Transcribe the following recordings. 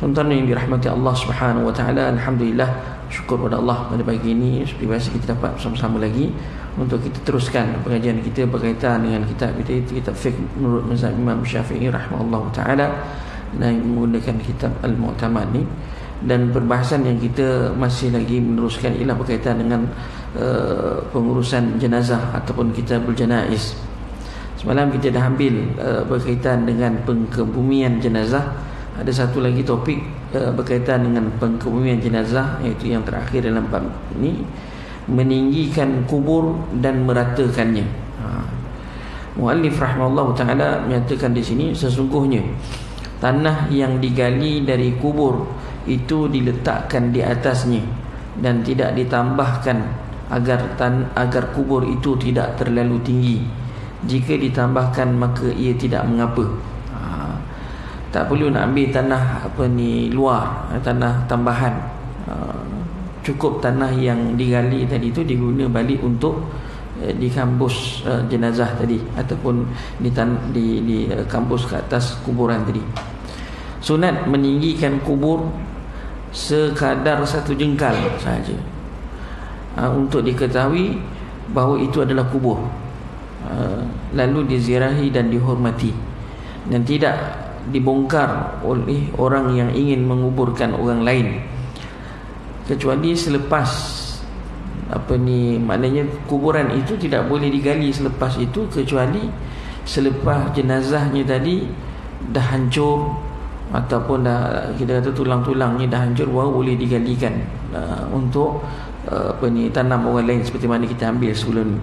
Tuan-tuan yang dirahmati Allah Subhanahu wa taala, alhamdulillah, syukur kepada Allah pada pagi ini seperti biasa kita dapat bersama-sama lagi untuk kita teruskan pengajian kita berkaitan dengan kitab fiqh menurut mazhab Imam Syafi'i rahimahullah taala dan menggunakan kitab Al-Mu'tamad ni. Dan perbahasan yang kita masih lagi meneruskan ialah berkaitan dengan pengurusan jenazah ataupun kitabul janaiz. Semalam kita dah ambil berkaitan dengan pengkebumian jenazah. Ada satu lagi topik berkaitan dengan pengkebumian jenazah, iaitu yang terakhir dalam bab ini, meninggikan kubur dan meratakannya. Muallif rahimahullah taala menyatakan di sini, sesungguhnya tanah yang digali dari kubur itu diletakkan di atasnya dan tidak ditambahkan agar kubur itu tidak terlalu tinggi. Jika ditambahkan maka ia tidak mengapa. Tak perlu nak ambil tanah luar, tanah tambahan. Cukup tanah yang digali tadi itu diguna balik untuk di kampus jenazah tadi, ataupun di kampus ke atas kuburan tadi. Sunat meninggikan kubur sekadar 1 jengkal sahaja, untuk diketahui bahawa itu adalah kubur, lalu diziarahi dan dihormati, dan tidak dibongkar oleh orang yang ingin menguburkan orang lain, kecuali selepas maknanya kuburan itu tidak boleh digali selepas itu, kecuali selepas jenazahnya tadi dah hancur ataupun dah kita kata tulang-tulangnya dah hancur, baru boleh digalikan untuk tanam orang lain, seperti mana kita ambil sebelum ni.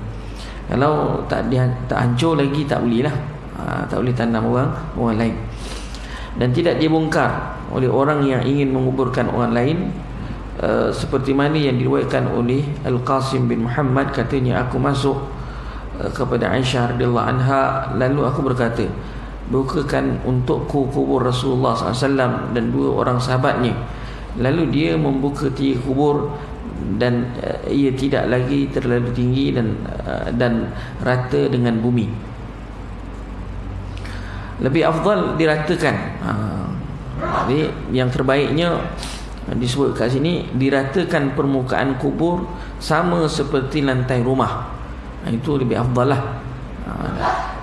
Kalau tak hancur lagi, tak boleh lah, tak boleh tanam orang lain. Dan tidak dibongkar oleh orang yang ingin menguburkan orang lain, seperti mana yang diriwayatkan oleh Al-Qasim bin Muhammad, katanya, aku masuk kepada Aisyah radhiyallahu anha, lalu aku berkata, bukakan untukku kubur Rasulullah SAW dan 2 orang sahabatnya. Lalu dia membuka 3 kubur, dan ia tidak lagi terlalu tinggi dan rata dengan bumi. Lebih afdal diratakan. Jadi yang terbaiknya disebut kat sini, diratakan permukaan kubur sama seperti lantai rumah. Itu lebih afdal lah.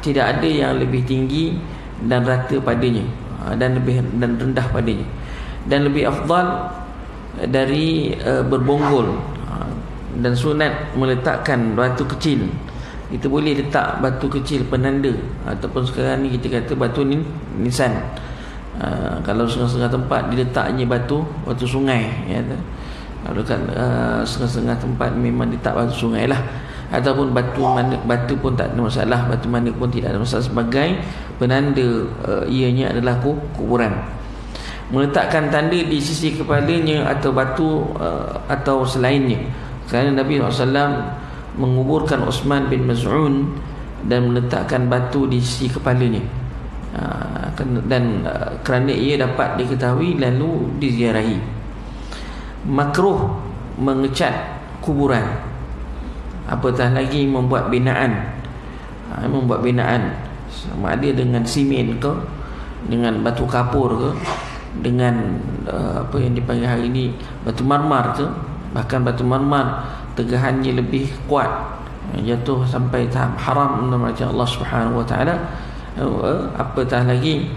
Tidak ada yang lebih tinggi dan rata padanya, dan rendah padanya. Dan lebih afdal dari berbonggol. Dan sunat meletakkan batu kecil. Kita boleh letak batu kecil penanda, ataupun sekarang ni kita kata batu nisan. Kalau setengah-setengah tempat diletaknya batu sungai, ya. Kalau kat setengah-setengah tempat memang letak batu sungai lah, ataupun batu pun tak ada masalah, batu mana pun tidak ada masalah, sebagai penanda ianya adalah kuburan. Meletakkan tanda di sisi kepalanya atau batu atau selainnya, kerana Nabi SAW menguburkan Uthman bin Maz'un dan meletakkan batu di sisi kepalanya, dan kerana ia dapat diketahui lalu diziarahi. Makruh mengecat kuburan, apatah lagi membuat binaan. Membuat binaan sama ada dengan simen ke, dengan batu kapur ke, dengan apa yang dipanggil hari ini batu marmar ke. Bahkan batu marmar tegahannya lebih kuat, jatuh sampai tahap haram menurut Allah Subhanahu wa taala. Apatah lagi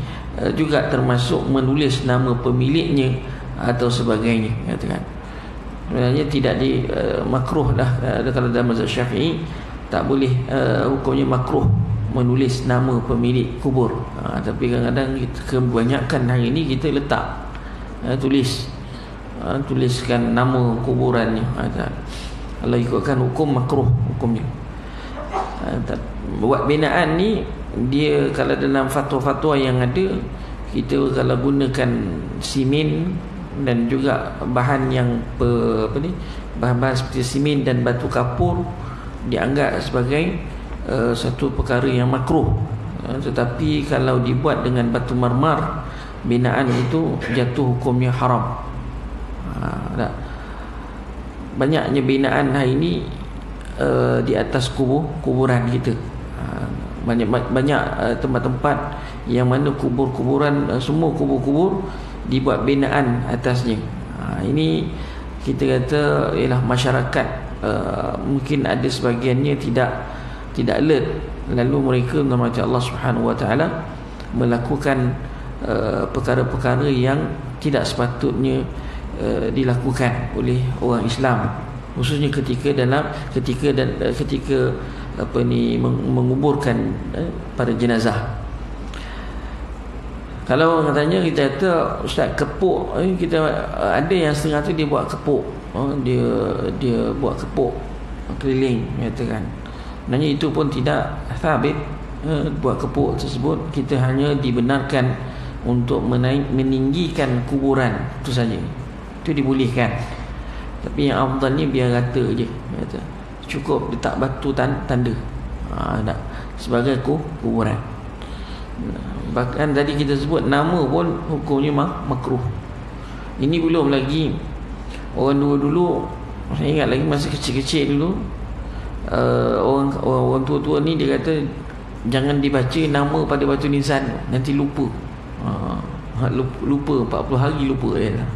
juga termasuk menulis nama pemiliknya atau sebagainya, katakan. Sebenarnya tidak makruh dah. Kalau dalam mazhab Syafi'i tak boleh, hukumnya makruh menulis nama pemilik kubur. Tapi kadang-kadang kebanyakan hari ini kita letak, tuliskan nama kuburannya. Kalau ikutkan hukum, makruh hukumnya. Buat binaan ni, dia kalau dalam fatwa-fatwa yang ada, kita kalau gunakan simen dan juga bahan yang bahan-bahan seperti simen dan batu kapur, dianggap sebagai satu perkara yang makruh. Tetapi kalau dibuat dengan batu marmar, binaan itu jatuh hukumnya haram. Banyaknya binaan hari ini di atas kuburan kita. Banyak tempat-tempat yang mana kuburan semua kubur-kubur dibuat binaan atasnya. Ini kita kata ialah masyarakat mungkin ada sebahagiannya tidak alert, lalu mereka menghormati Allah Subhanahu wa taala melakukan perkara-perkara yang tidak sepatutnya dilakukan oleh orang Islam, khususnya ketika menguburkan para jenazah. Kalau katanya kita kata ustaz kepuk, kita ada yang setengah tu dia buat kepuk, dia buat kepuk keliling katakan. Sebenarnya itu pun tidak sabit. Buat kepuk tersebut kita hanya dibenarkan untuk meninggikan kuburan, itu saja. Itu dibolehkan. Tapi yang afdal ni biar rata je, kata. Cukup letak batu tanda. Sebagai kuburan. Bahkan tadi kita sebut nama pun hukumnya makruh. Ini belum lagi orang dulu saya ingat lagi masa kecil-kecil dulu, orang tua-tua ni dia kata jangan dibaca nama pada batu nisan, nanti lupa. Lupa 40 hari lupa lah.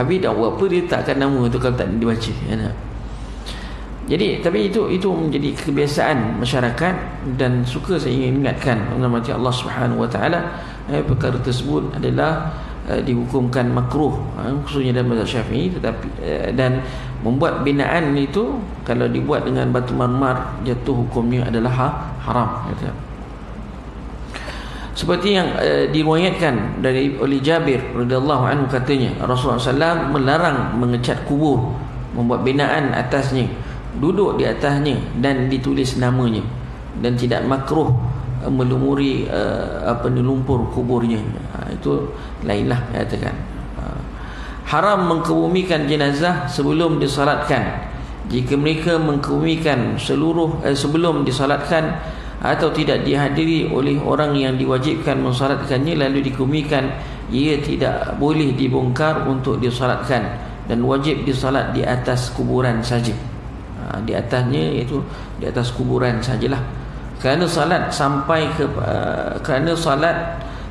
Habis dah buat apa dia takkan nama tu kalau tak dibaca, ya. Jadi tapi itu menjadi kebiasaan masyarakat, dan suka saya ingin ingatkan menghormati Allah Subhanahu wa taala, perkara tersebut adalah dihukumkan makruh, khususnya dalam mazhab Syafi'i. Tetapi dan membuat binaan itu kalau dibuat dengan batu marmar jatuh hukumnya adalah haram, kata. Seperti yang diriwayatkan oleh Jabir radhiyallahu anhu, katanya Rasulullah SAW melarang mengecat kubur, membuat binaan atasnya, duduk di atasnya dan ditulis namanya, dan tidak makruh melumuri lumpur kuburnya. Itu lainlah, katakan. Haram mengkebumikan jenazah sebelum disolatkan. Jika mereka mengkebumikan sebelum disolatkan atau tidak dihadiri oleh orang yang diwajibkan mensolatkannya lalu dikebumikan, ia tidak boleh dibongkar untuk disolatkan, dan wajib disolat di atas kuburan saja. Di atasnya, iaitu di atas kuburan sajalah. Kerana salat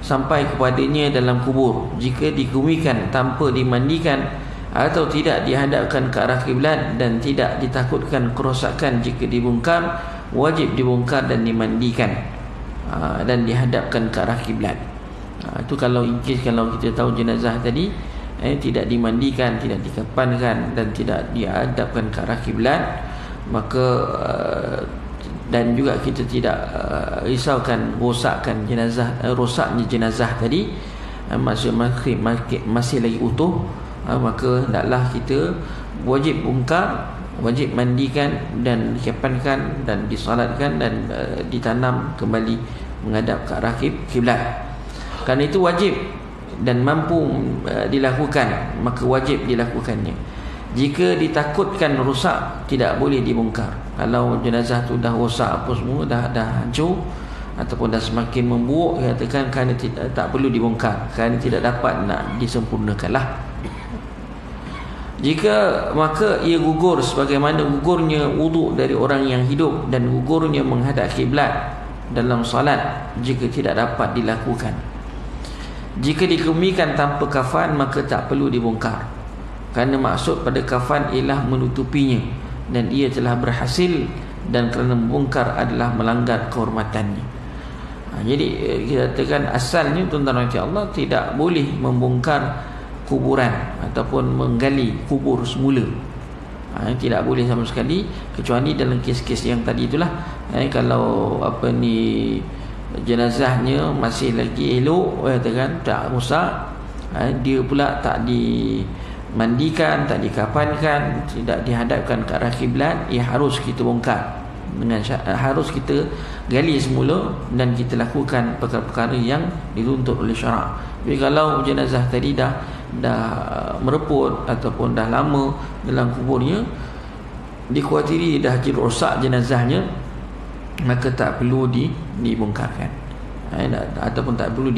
sampai kepadanya dalam kubur, jika dikebumikan tanpa dimandikan atau tidak dihadapkan ke arah kiblat dan tidak ditakutkan kerosakan jika dibongkar, wajib dibongkar dan dimandikan dan dihadapkan ke arah kiblat. Itu kalau kita tahu jenazah tadi tidak dimandikan, tidak dikapankan dan tidak dihadapkan ke arah kiblat, maka dan juga kita tidak risaukan rosaknya jenazah tadi, masih lagi utuh, maka hendaklah kita wajib bongkar, wajib mandikan dan dikapankan dan disolatkan dan ditanam kembali menghadap ke arah kiblat. Kerana itu wajib dan mampu dilakukan, maka wajib dilakukannya. Jika ditakutkan rosak, tidak boleh dibongkar. Kalau jenazah tu dah rosak apa semua, dah hancur ataupun dah semakin memburuk, katakan kerana tak perlu dibongkar, kerana tidak dapat nak disempurnakanlah. Jika maka ia gugur sebagaimana gugurnya wuduk dari orang yang hidup dan gugurnya menghadap kiblat dalam salat jika tidak dapat dilakukan. Jika dikebumikan tanpa kafan, maka tak perlu dibongkar, kerana maksud pada kafan ialah menutupinya, dan ia telah berhasil, dan kerana membongkar adalah melanggar kehormatannya. Jadi kita katakan asalnya tuan-tuan Allah tidak boleh membongkar kuburan ataupun menggali kubur semula. Tidak boleh sama sekali, kecuali dalam kes-kes yang tadi itulah. Kalau jenazahnya masih lagi elok, katakan tak rosak, dia pula tak dimandikan, tak dikapankan, tidak dihadapkan ke arah kiblat, ia harus kita bongkar, harus kita gali semula dan kita lakukan perkara-perkara yang dituntut oleh syarak. Jadi kalau jenazah tadi dah mereput ataupun dah lama dalam kuburnya, dikhawatiri dah jadi rosak jenazahnya, maka tak perlu dibongkarkan, ataupun tak perlu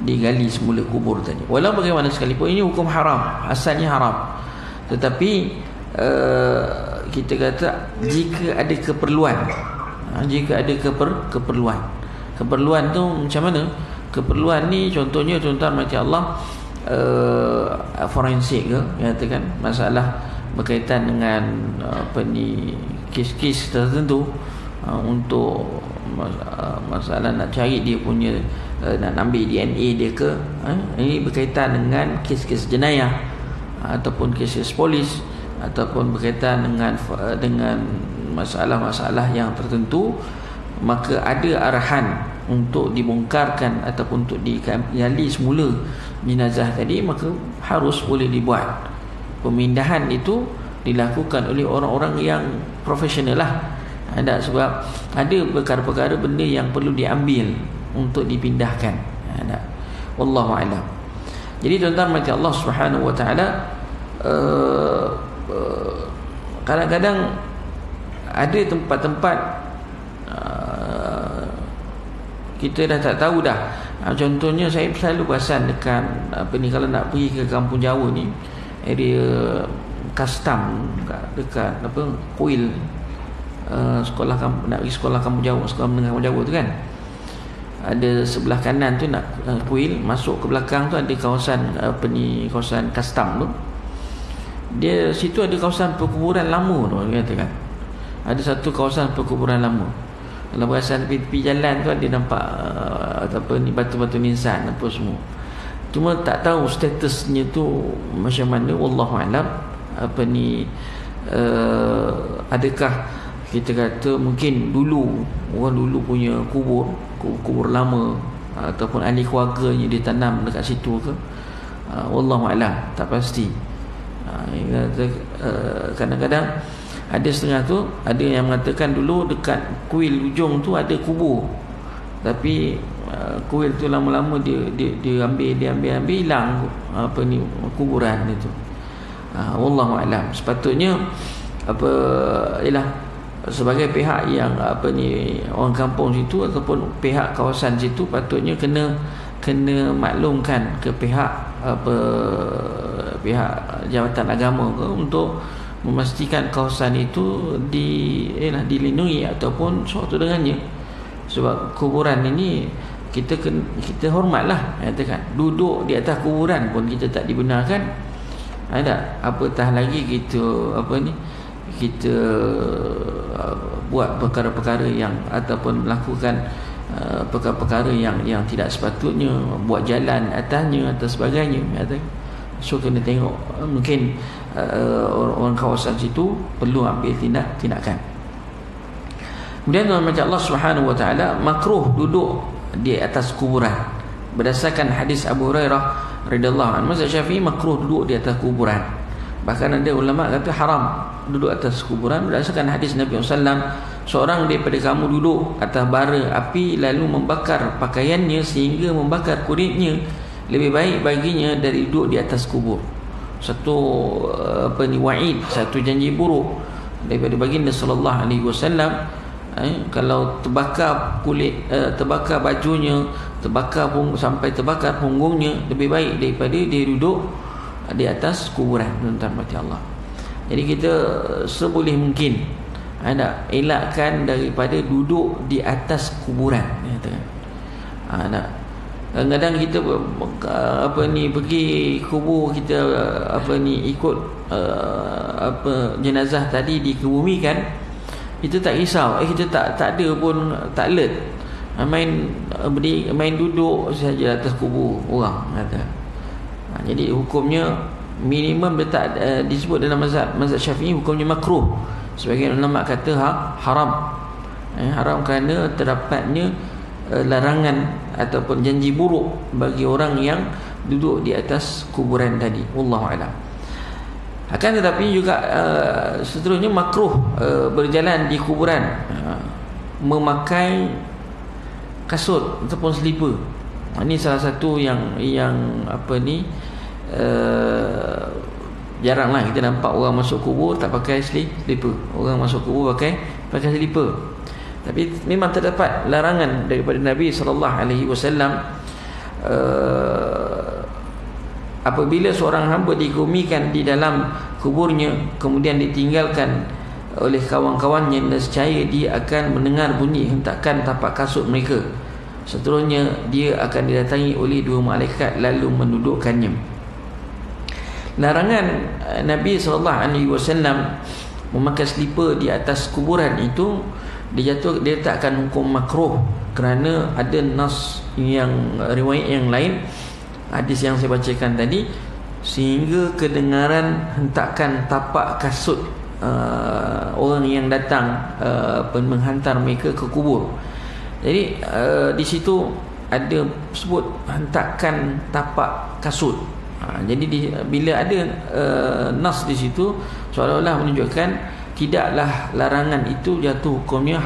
digali semula kubur tadi. Walau bagaimana sekalipun ini hukum haram, asalnya haram. Tetapi kita kata jika ada keperluan, keperluan tu macam mana? keperluan ni contohnya macam Allah forensik ke, katakan masalah berkaitan dengan kes-kes tertentu, untuk masalah nak cari dia punya, nak ambil DNA dia ke, ini berkaitan dengan kes-kes jenayah ataupun kes-kes polis, ataupun berkaitan dengan masalah-masalah yang tertentu, maka ada arahan untuk dibongkarkan ataupun untuk digali semula jenazah tadi, maka harus boleh dibuat. Pemindahan itu dilakukan oleh orang-orang yang profesional lah. Ada sebab ada perkara-perkara benda yang perlu diambil untuk dipindahkan. Ada. Wallahu a'lam. Jadi tuan-tuan macam Allah Subhanahu wa taala, kadang-kadang ada tempat-tempat kita dah tak tahu dah. Contohnya saya selalu perasan dekat kalau nak pergi ke Kampung Jawa ni, area custom dekat Kuil, sekolah nak pergi sekolah Kampung Jawa, sekolah menengah Kampung Jawa tu kan, ada sebelah kanan tu nak Kuil, masuk ke belakang tu ada kawasan kawasan custom tu. Dia situ ada kawasan perkuburan lama tu, katakan ada satu kawasan perkuburan lama. Kalau perasan tepi jalan tu ada nampak batu-batu nisan apa semua. Cuma tak tahu statusnya tu macam mana, wallahu alam. Adakah kita kata mungkin dulu orang dulu punya kubur lama, ataupun ahli keluarganya ditanam dekat situ ke, wallahu alam, tak pasti. Kadang-kadang ada setengah tu, ada yang mengatakan dulu dekat kuil ujung tu ada kubur, tapi kuil tu lama-lama dia ambil hilang kuburan itu. Wallahu alam. Sepatutnya ialah sebagai pihak yang orang kampung situ ataupun pihak kawasan situ patutnya kena maklumkan ke pihak jabatan agama ke, untuk memastikan kawasan itu dilindungi ataupun sesuatu dengannya. Sebab kuburan ini kita hormatlah, katakan duduk di atas kuburan pun kita tak dibenarkan. Ada apatah lagi kita buat perkara-perkara yang ataupun melakukan perkara-perkara yang tidak sepatutnya, buat jalan atasnya atau sebagainya, katakan. So kena tengok, mungkin orang kawasan situ perlu ambil tindakan. Kemudian macam Allah Subhanahu wa taala makruh duduk di atas kuburan. Berdasarkan hadis Abu Hurairah radhiyallahu anhu, mazhab Syafi'i makruh duduk di atas kuburan. Bahkan ada ulama kata haram duduk atas kuburan berdasarkan hadis Nabi SAW, seorang daripada kamu duduk atas bara api lalu membakar pakaiannya sehingga membakar kulitnya, lebih baik baginya dari duduk di atas kubur. Satu wa'id, satu janji buruk daripada baginda sallallahu alaihi wasallam. Kalau terbakar kulit, terbakar bajunya, sampai terbakar punggungnya, lebih baik daripada dia duduk di atas kuburan. Tuan-tuan mati Allah. Jadi kita seboleh mungkin elakkan daripada duduk di atas kuburan. Kadang-kadang kita pergi kubur, kita ikut jenazah tadi dikebumikan, kita tak risau, kita tak ada pun, tak alert, main duduk saja atas kubur orang, kata. Jadi hukumnya minimum letak disebut dalam mazhab Syafi'i, hukumnya makruh. Sebagian ulama kata haram. Haram kerana terdapatnya larangan ataupun janji buruk bagi orang yang duduk di atas kuburan tadi. Wallahu a'lam. Akan tetapi juga seterusnya makruh berjalan di kuburan memakai kasut ataupun selipar. Ini salah satu yang jaranglah kita nampak orang masuk kubur tak pakai selipar. Orang masuk kubur pakai selipar. Tapi memang terdapat larangan daripada Nabi sallallahu alaihi wasallam, apabila seorang hamba dikebumikan di dalam kuburnya kemudian ditinggalkan oleh kawan-kawannya, nescaya dia akan mendengar bunyi hentakan tapak kasut mereka. Seterusnya dia akan didatangi oleh 2 malaikat lalu mendudukkannya. Larangan Nabi SAW memakai selipar di atas kuburan itu dia letakkan hukum makruh, kerana ada nas yang riwayat yang lain, hadis yang saya bacakan tadi, sehingga kedengaran hentakan tapak kasut orang yang datang menghantar mereka ke kubur. Jadi di situ ada sebut hentakan tapak kasut. Jadi bila ada nas di situ, seolah-olah menunjukkan tidaklah larangan itu jatuh hukumnya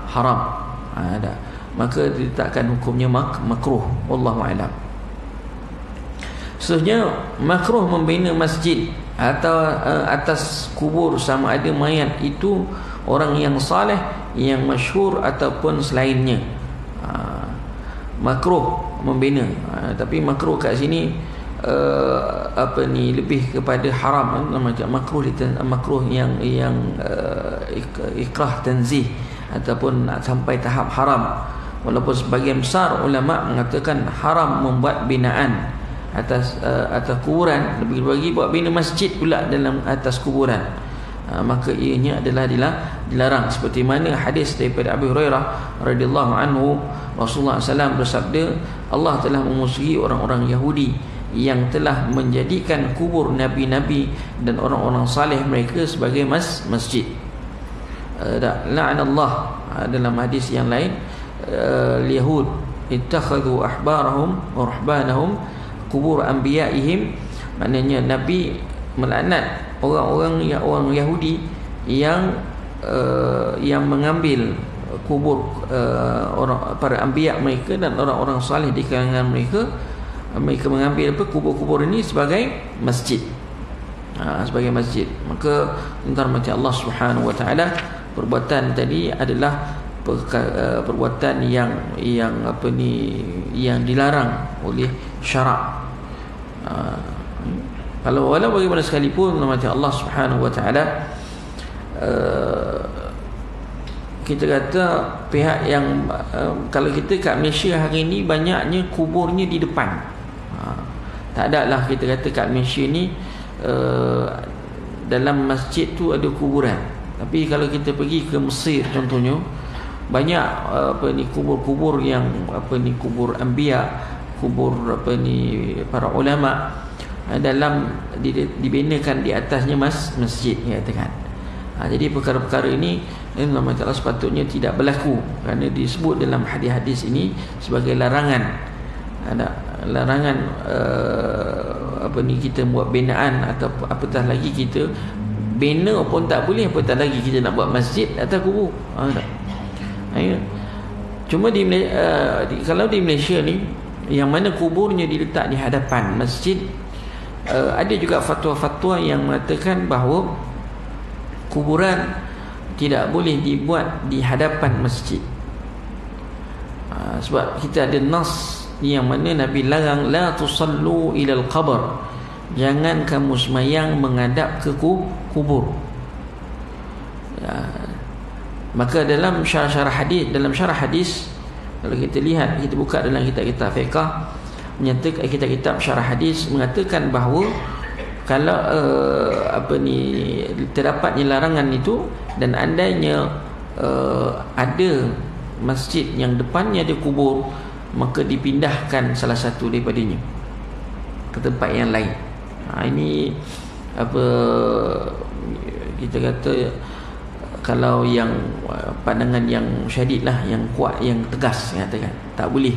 haram. Maka diletakkan hukumnya makruh. Wallahu a'lam. Seterusnya, makruh membina masjid atau atas kubur sama ada mayat itu orang yang saleh, yang masyhur ataupun selainnya. Makruh membina, tapi makruh kat sini lebih kepada haram. Makruh yang ikrah tanzih ataupun sampai tahap haram. Walaupun sebagian besar ulama mengatakan haram membuat binaan atas kuburan, lebih-lagi buat bina masjid pula dalam atas kuburan. Maka ianya adalah dilarang, seperti mana hadis daripada Abu Hurairah radhiyallahu anhu, Rasulullah SAW bersabda, Allah telah memusuhi orang-orang Yahudi yang telah menjadikan kubur nabi-nabi dan orang-orang saleh mereka sebagai masjid. La'anallah, dalam hadis yang lain, Yahud ittakhadhu ahbarahum wa ruhbanahum kubur anbiya'ihim, maknanya Nabi melaknat orang Yahudi yang mengambil kubur para anbiya mereka dan orang-orang saleh di kalangan mereka. Mereka mengambil kubur-kubur ini sebagai masjid, sebagai masjid. Maka tentang mati Allah Subhanahu wa taala, perbuatan tadi adalah perbuatan yang dilarang oleh syarak. Walau bagaimana sekalipun mati Allah Subhanahu wa taala, kita kata pihak yang kalau kita kat Malaysia hari ini banyaknya kuburnya di depan. Tak ada lah kita kata kat Malaysia ni dalam masjid tu ada kuburan. Tapi kalau kita pergi ke Mesir contohnya, banyak kubur-kubur yang kubur anbiya, kubur para ulama, dalam dibinakan di atasnya masjid, katakan. Jadi perkara-perkara ini Allah Taala sepatutnya tidak berlaku, kerana disebut dalam hadis-hadis ini sebagai larangan. Ada larangan kita buat binaan, atau apatah lagi kita bina pun tak boleh, apatah lagi kita nak buat masjid atas kubur. Cuma kalau di Malaysia ni, yang mana kuburnya diletak di hadapan masjid, ada juga fatwa-fatwa yang mengatakan bahawa kuburan tidak boleh dibuat di hadapan masjid. Sebab kita ada nas yang mana Nabi larang, la tusallu ilal qabr, jangan kamu semayang menghadap ke kubur. Maka dalam syarah hadis, kalau kita lihat, kita buka dalam kitab-kitab fiqh, menyatakan kitab-kitab syarah hadis mengatakan bahawa kalau terdapatnya larangan itu, dan andainya ada masjid yang depannya ada kubur, maka dipindahkan salah satu daripadanya ke tempat yang lain. Ini kita kata, kalau yang pandangan yang syadid lah, yang kuat, yang tegas, katakan tak boleh.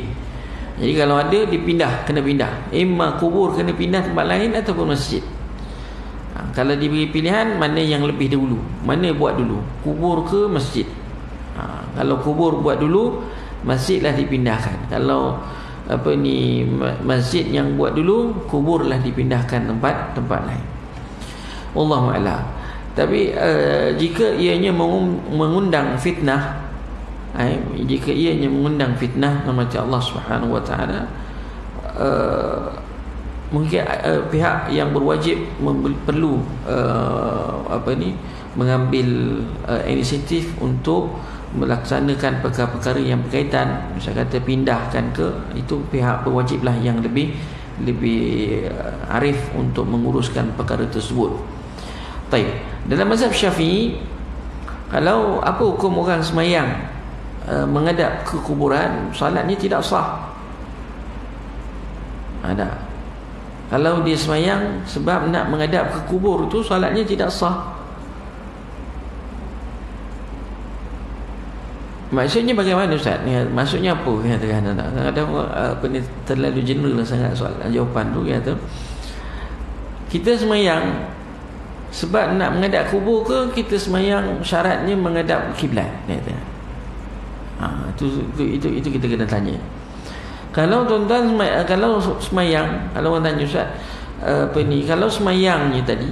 Jadi kalau ada, dipindah, kena pindah. Kubur kena pindah tempat lain ataupun masjid. Kalau diberi pilihan, mana yang lebih dahulu, mana buat dulu, kubur ke masjid? Kalau kubur buat dulu, masjidlah dipindahkan. Kalau masjid yang buat dulu, kuburlah dipindahkan tempat lain. Wallahu a'lam. Tapi jika ianya mengundang fitnah, jika ianya mengundang fitnah macam Allah Subhanahu wa taala, mungkin pihak yang berwajib perlu mengambil inisiatif untuk melaksanakan perkara-perkara yang berkaitan, misalnya kata pindahkan ke, itu pihak berwajiblah yang lebih arif untuk menguruskan perkara tersebut. Baik, dalam mazhab Syafi'i, kalau apa hukum orang semayang menghadap ke kuburan, solatnya tidak sah. Ada. Kalau dia semayang sebab nak menghadap ke kubur, tu solatnya tidak sah. Maksudnya bagaimana Ustaz? Maksudnya apa? Kadang-kadang apa ni, terlalu general sangat soalan jawapan tu. Kita semayang sebab nak menghadap kubur ke kita semayang syaratnya menghadap kiblat? Itu kita kena tanya. Kalau tuan-tuan kalau semayang, kalau orang tanya Ustaz, kalau semayangnya tadi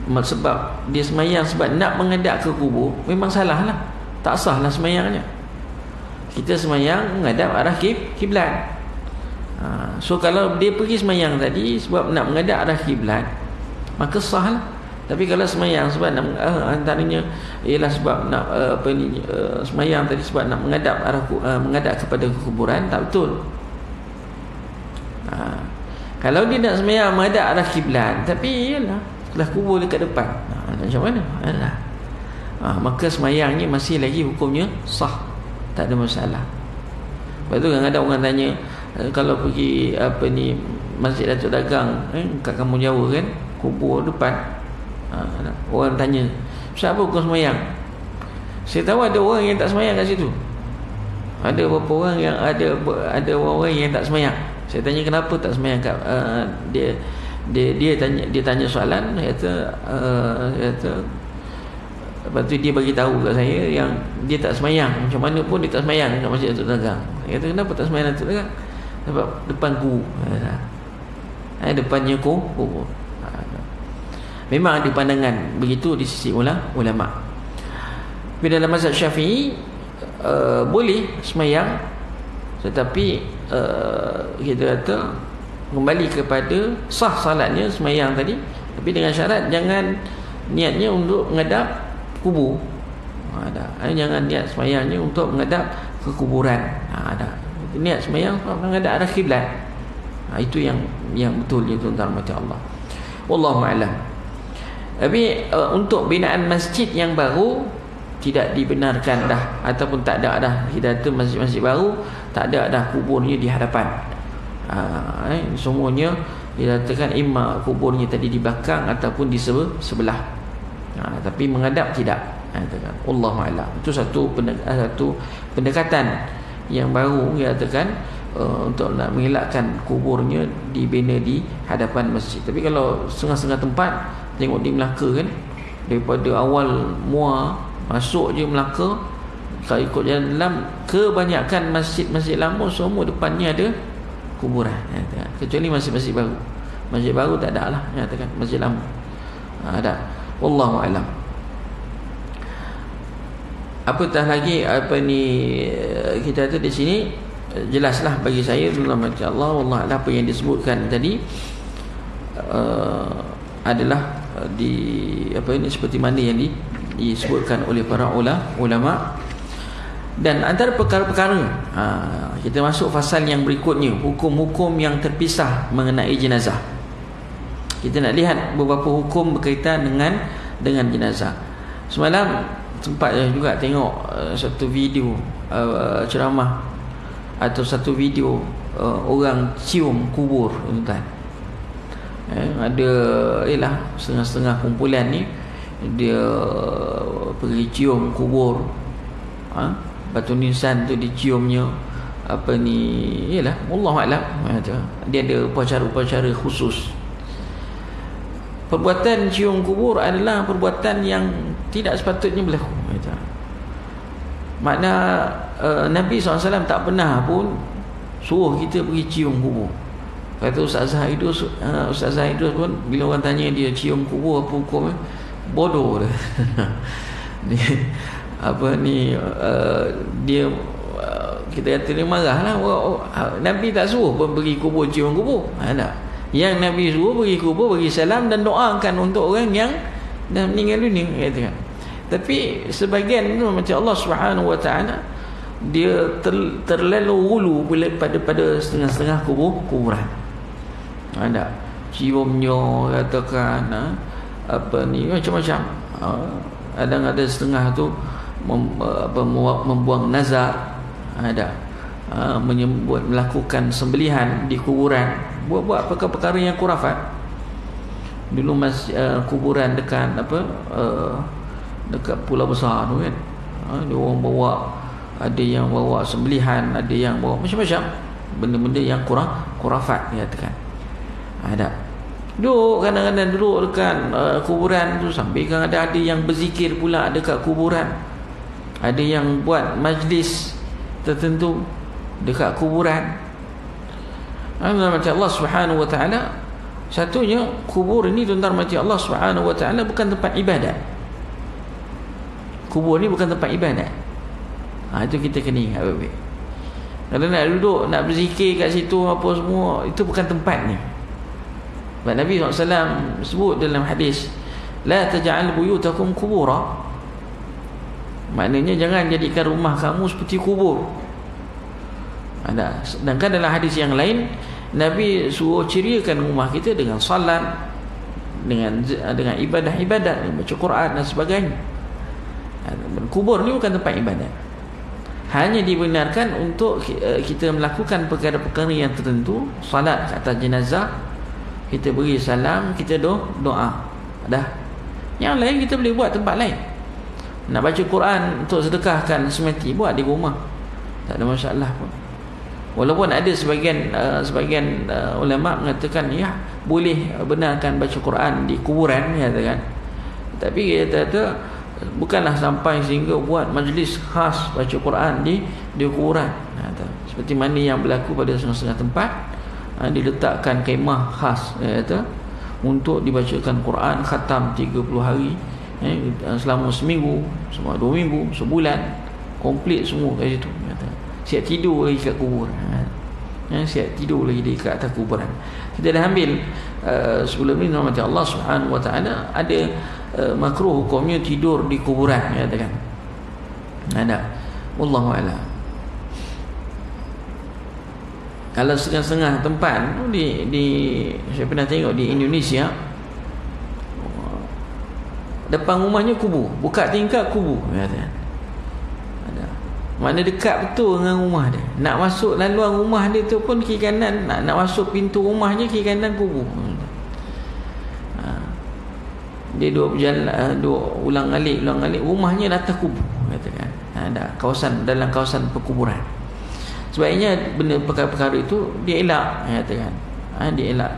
sebab dia semayang sebab nak menghadap ke kubur, memang salah lah, tak sah lah semayangnya. Kita semayang menghadap arah kiblat. So kalau dia pergi semayang tadi sebab nak menghadap arah kiblat, maka sah lah. Tapi kalau semayang sebab nak antaranya ialah sebab nak semayang tadi sebab nak menghadap kepada kuburan, tak betul. Kalau dia nak semayang menghadap arah kiblat, tapi ialah setelah kubur dekat depan, macam mana? Maka semayangnya masih lagi hukumnya sah, tak ada masalah. Lepas tu kadang-kadang orang tanya, kalau pergi Masjid Datuk Dagang kat Kampung Jawa kan, kubur depan, orang tanya, siapa hukum semayang? Saya tahu ada orang yang tak semayang kat situ. Ada beberapa orang yang ada orang yang tak semayang. Saya tanya kenapa tak semayang kat dia tanya soalan, kata lepas tu dia bagi tahu kat saya yang dia tak semayang, macam mana pun dia tak semayang kat Masjid Datuk Dagang. Saya kata kenapa tak semayang Datuk Dagang? Sebab depan kubur. Depannya kubur. Memang ada pandangan begitu di sisi ulama. Tapi dalam mazhab Syafi'i boleh semayang, tetapi kita kata kembali kepada sah salatnya semayang tadi, tapi dengan syarat jangan niatnya untuk menghadap kubur. Jangan niat semayangnya untuk menghadap ke kuburan. Niat semayang menghadap arah kiblat. Itu yang betul je tuan-tuan mati Allah. Wallahu a'lam. Tapi untuk binaan masjid yang baru tidak dibenarkan dah, ataupun tak ada dah. Kita kata masjid-masjid baru tak ada dah kuburnya di hadapan. Semuanya dikatakan imma kuburnya tadi di belakang ataupun di sebelah. Tapi menghadap tidak. Allahu a'lam. Itu satu pendekatan yang baru dikatakan untuk nak mengelakkan kuburnya dibina di hadapan masjid. Tapi kalau setengah-setengah tempat, tengok di Melaka kan, daripada awal Muar masuk je Melaka, kalau ikut jalan dalam, kebanyakan masjid-masjid lama semua depannya ada kuburan, kecuali masjid-masjid baru. Masjid baru tak ada lah, katakan masjid lama ada. Wallahu a'lam. Apatah lagi kita ada di sini, jelaslah bagi saya macam Allah wallah, apa yang disebutkan tadi adalah seperti mana yang disebutkan oleh para ulama. Dan antara perkara-perkara, kita masuk fasal yang berikutnya, hukum-hukum yang terpisah mengenai jenazah. Kita nak lihat beberapa hukum berkaitan dengan jenazah. Semalam sempat juga tengok satu video ceramah atau satu video orang cium kubur, tuan-tuan. Ada setengah-setengah kumpulan ni dia pergi cium kubur, batu nisan tu diciumnya, Allahu'alam, dia ada upacara-upacara khusus. Perbuatan cium kubur adalah perbuatan yang tidak sepatutnya berlaku. Makna Nabi SAW tak pernah pun suruh kita pergi cium kubur. Kata Ustazah Idrus pun bila orang tanya dia cium kubur apa hukumnya, bodoh dia. Dia kita kata dia marah lah. Nabi tak suruh pun pergi kubur cium kubur. Tak. Yang Nabi suruh pergi kubur, bagi salam dan doakan untuk orang yang dah meninggal dunia, katakan. Tapi sebahagian tu macam Allah Subhanahu Wa Taala, dia terlalu hulu pada setengah-setengah kuburan. Ada ciumnya, katakan apa ni, macam-macam. Ada setengah tu membuang nazar, ada melakukan sembelihan di kuburan, buat perkara-perkara yang khurafat. Dulu kuburan dekat dekat Pulau Besar tu kan, dia orang bawa, ada yang bawa sembelihan, ada yang bawa macam-macam benda-benda yang khurafat dia katakan. Ada duduk, kadang-kadang duduk dekat kuburan tu, sambil kan ada yang berzikir pula dekat kuburan, ada yang buat majlis tertentu dekat kuburan. Macam Allah Subhanahu Wa Taala, satunya kubur ini tuan-tuan, macam Allah Subhanahu Wa Taala bukan tempat ibadat. Kubur ni bukan tempat ibadat. Itu kita kena ingat baik-baik. Kalau nak duduk, nak berzikir kat situ apa semua, itu bukan tempatnya. Sebab Nabi SAW sebut dalam hadis, la taj'al buyutakum qubura. Maknanya jangan jadikan rumah kamu seperti kubur. Sedangkan dalam hadis yang lain, Nabi suruh ciriakan rumah kita dengan salat, dengan ibadah-ibadat, baca Quran dan sebagainya. Kubur ni bukan tempat ibadat. Hanya dibenarkan untuk kita melakukan perkara-perkara yang tertentu. Salat ke atas jenazah, kita beri salam, kita doa. Dah. Yang lain kita boleh buat tempat lain. Nak baca Quran untuk sedekahkan semati, buat di rumah, tak ada masalah pun. Walaupun ada sebagian ulama mengatakan ya, boleh benarkan baca Quran di kuburan, ya kan. Tapi kita kata bukanlah sampai sehingga buat majlis khas baca Quran di kuburan. Seperti mana yang berlaku pada setengah-setengah tempat, diletakkan kemah khas, kata, untuk dibacakan Quran khatam 30 hari, selama seminggu, selama 2 minggu, sebulan, komplit semua kat situ. Siap tidur lagi kat kubur, siap tidur lagi dekat atas kuburan. Kita dah ambil sebelum ni nama Allah Subhanahu Wa Taala ada makruh hukumnya tidur di kuburan, katakan. Ada. Wallahu a'lam. Kalau setengah-setengah tempat di saya pernah tengok di Indonesia, depan rumahnya kubur, buka tingkap kubur, katakan. Mana dekat betul dengan rumah dia. Nak masuk laluan rumah dia tu pun kiri kanan, nak masuk pintu rumahnya kiri kanan kubur. Dia dua ulang-alik rumahnya atas kubur, katakan. Ada dalam kawasan perkuburan. Sebabnya benda perkara-perkara itu dia elak, katakan. Dia elak.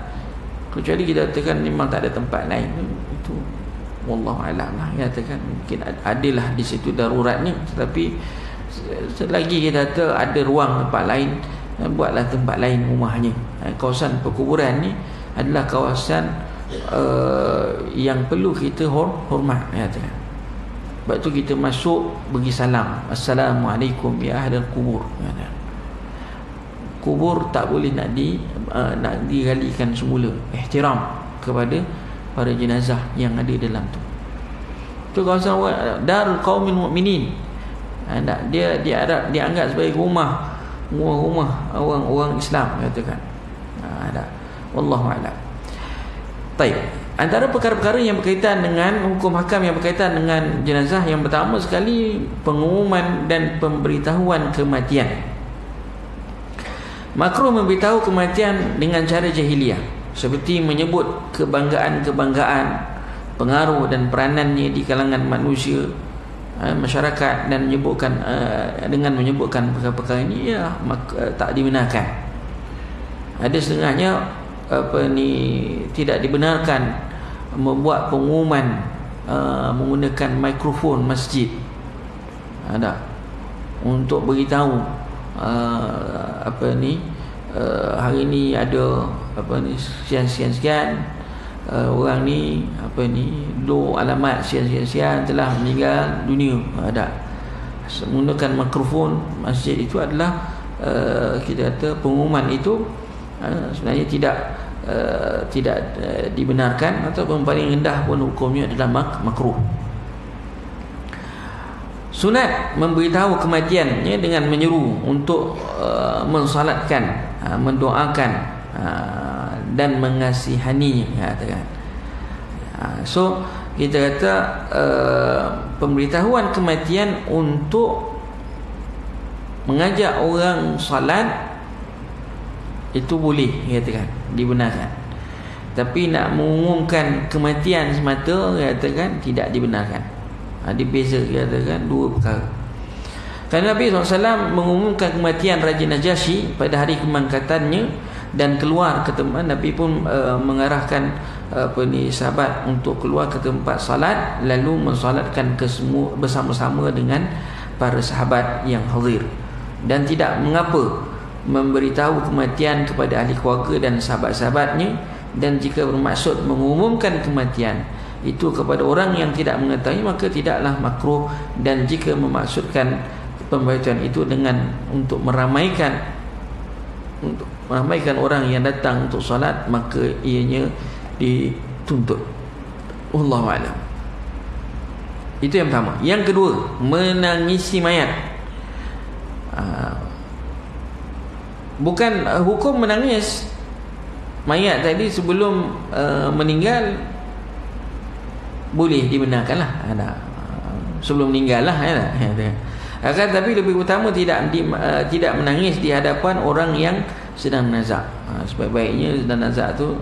Kecuali kita katakan memang tak ada tempat lain, itu wallahu a'lam lah, katakan. Mungkin adalah di situ daruratnya, tetapi selagi kita kata ada ruang tempat lain, buatlah tempat lain rumahnya. Kawasan perkuburan ni adalah kawasan yang perlu kita hormat, katakan. Sebab tu kita masuk bagi salam, assalamualaikum ya ahlal kubur. Kubur tak boleh nak digalikan semula. Ihtiram kepada para jenazah yang ada dalam tu. Tu kawasan Darul Qaumil Mu'minin. Dia dianggap sebagai rumah orang Islam, katakan. Wallahu a'lam. Baik. Antara perkara-perkara yang berkaitan dengan hukum hakam yang berkaitan dengan jenazah, yang pertama sekali pengumuman dan pemberitahuan kematian. Makruh memberitahu kematian dengan cara jahiliah, seperti menyebut kebanggaan-kebanggaan, pengaruh dan peranannya di kalangan manusia, masyarakat, dan menyebutkan dengan menyebutkan perkara-perkara ini tak dibenarkan. Ada setengahnya tidak dibenarkan membuat pengumuman menggunakan mikrofon masjid, untuk beritahu hari ni ada sekian orang ni alamat sekian telah meninggal dunia. Menggunakan mikrofon masjid itu adalah kita kata pengumuman itu sebenarnya tidak dibenarkan, atau paling rendah pun hukumnya adalah makruh. Sunat memberitahu kematiannya dengan menyeru untuk mensolatkan, mendoakan dan mengasihaninya, katakan. So kita kata pemberitahuan kematian untuk mengajak orang solat itu boleh, katakan, dibenarkan. Tapi nak mengumumkan kematian semata, katakan, tidak dibenarkan. Dibeza, katakan, dua perkara. Kerana Nabi SAW mengumumkan kematian Raja Najasyi pada hari kemangkatannya dan keluar ke tempat, Nabi pun mengarahkan sahabat untuk keluar ke tempat salat, lalu mensolatkan kesemua bersama-sama dengan para sahabat yang hadir, dan tidak mengapa memberitahu kematian kepada ahli keluarga dan sahabat-sahabatnya. Dan jika bermaksud mengumumkan kematian itu kepada orang yang tidak mengetahui, maka tidaklah makruh. Dan jika memaksudkan pemberitahuan itu dengan untuk meramaikan orang yang datang untuk solat, maka ianya dituntut. Wallahu a'lam. Itu yang pertama. Yang kedua, menangisi mayat. Bukan hukum menangis mayat tadi sebelum meninggal boleh dibenarkan lah. Sebelum meninggal lah, akan tapi lebih utama tidak menangis di hadapan orang yang sedang nazak. Sebaik-baiknya sedang nazak tu,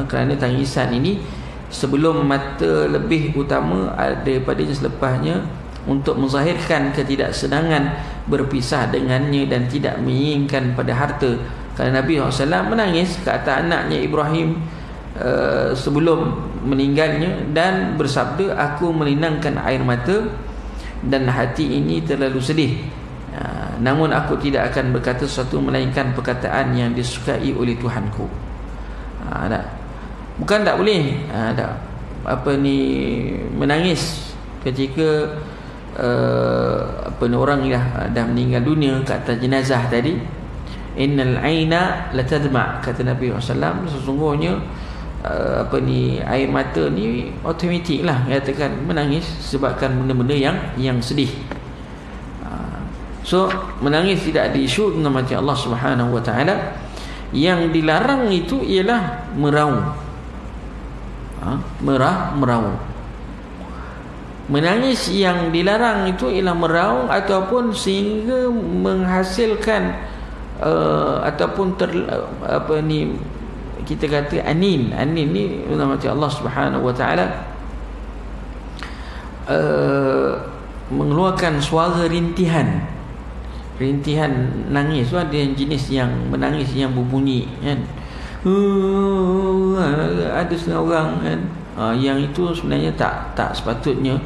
kerana tangisan ini sebelum mata lebih utama daripada selepasnya, untuk menzahirkan ketidaksenangan berpisah dengannya dan tidak menginginkan pada harta. Kerana Nabi SAW menangis ke atas anaknya Ibrahim sebelum meninggalnya dan bersabda, aku melinangkan air mata dan hati ini terlalu sedih, namun aku tidak akan berkata sesuatu melainkan perkataan yang disukai oleh Tuhanku. Bukan tak boleh menangis ketika orang dah meninggal dunia ke atas jenazah tadi. Innal aina latadma, kata Nabi SAW, sesungguhnya air mata ni automatik lah, katakan, menangis sebabkan benda-benda yang sedih. So menangis tidak diisu dengan mati Allah Subhanahu wa taala. Yang dilarang itu ialah meraung. Meraung. Menangis yang dilarang itu ialah meraung ataupun sehingga menghasilkan ataupun kita kata anin ni nama Allah Subhanahu wa taala, mengeluarkan suara rintihan nangis. So ada jenis yang menangis yang berbunyi, kan, ada setengah orang, kan, yang itu sebenarnya tak sepatutnya